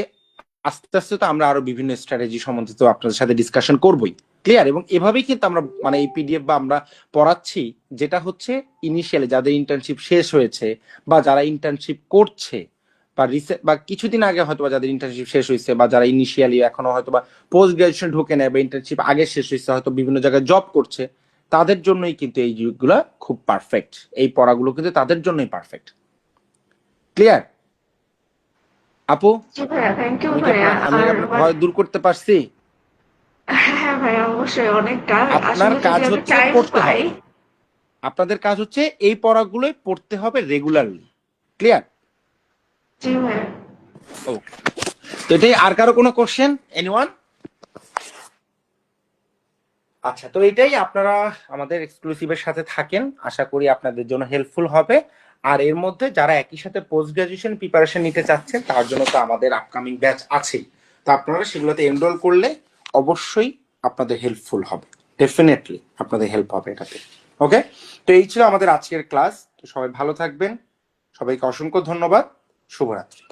আস্তে আস্তে তো আমরা আরো বিভিন্ন স্ট্র্যাটেজি সম্বন্ধে তো আপনাদের সাথে ডিসকাশন করবোই। ক্লিয়ার? এবং এভাবেই কিন্তু আমরা মানে এই পিডিএফ বা আমরা পড়াচ্ছি, যেটা হচ্ছে ইনিশিয়ালি যাদের ইন্টার্নশিপ শেষ হয়েছে বা যারা ইন্টার্নশিপ করছে বা কিছুদিন আগে হয়তো যাদের ইন্টার্নশিপ শেষ হয়েছে বা যারা ইনিশিয়ালি এখনো হয়তো বা পোস্ট গ্রাজুয়েশন ঢুকে নেয় বা ইন্টার্নশিপ আগে শেষ হয়েছে, হয়তো বিভিন্ন জায়গায় জব করছে, তাদের জন্যই কিন্তু এই যুগগুলা খুব পারফেক্ট। এই পড়াগুলো কিন্তু তাদের জন্যই পারফেক্ট। ক্লিয়ার আপু? জি ভাইয়া, থ্যাংক ইউ ভাইয়া। আমি আর আপনার ভয় দূর করতে পারছি? হ্যাঁ ভাইয়া, অবশ্যই অনেকটা। আপনার আসলে কাজ যদি আমি হচ্ছে টাইম পড়তে পাই। হবে, আপনাদের কাজ হচ্ছে এই পড়াগুলোই পড়তে হবে রেগুলারলি। ক্লিয়ার? জি ভাইয়া। ওকে, তো এটাই। আর কারো কোনো কোশ্চেন? এনিওয়ান? আচ্ছা, তো এটাই। আপনারা আমাদের এক্সক্লুসিভের সাথে থাকেন, আশা করি আপনাদের জন্য হেল্পফুল হবে। আর এর মধ্যে যারা একই সাথে পোস্ট গ্রাজুয়েশন প্রিপারেশন নিতে চাচ্ছেন তার জন্য তো আমাদের আপকামিং ব্যাচ আছেই, তো আপনারা সেগুলোতে এনরোল করলে অবশ্যই আপনাদের হেল্পফুল হবে, ডেফিনেটলি আপনাদের হেল্প হবে এটাতে। ওকে, তো এই ছিল আমাদের আজকের ক্লাস। তো সবাই ভালো থাকবেন, সবাইকে অসংখ্য ধন্যবাদ, শুভরাত্রি।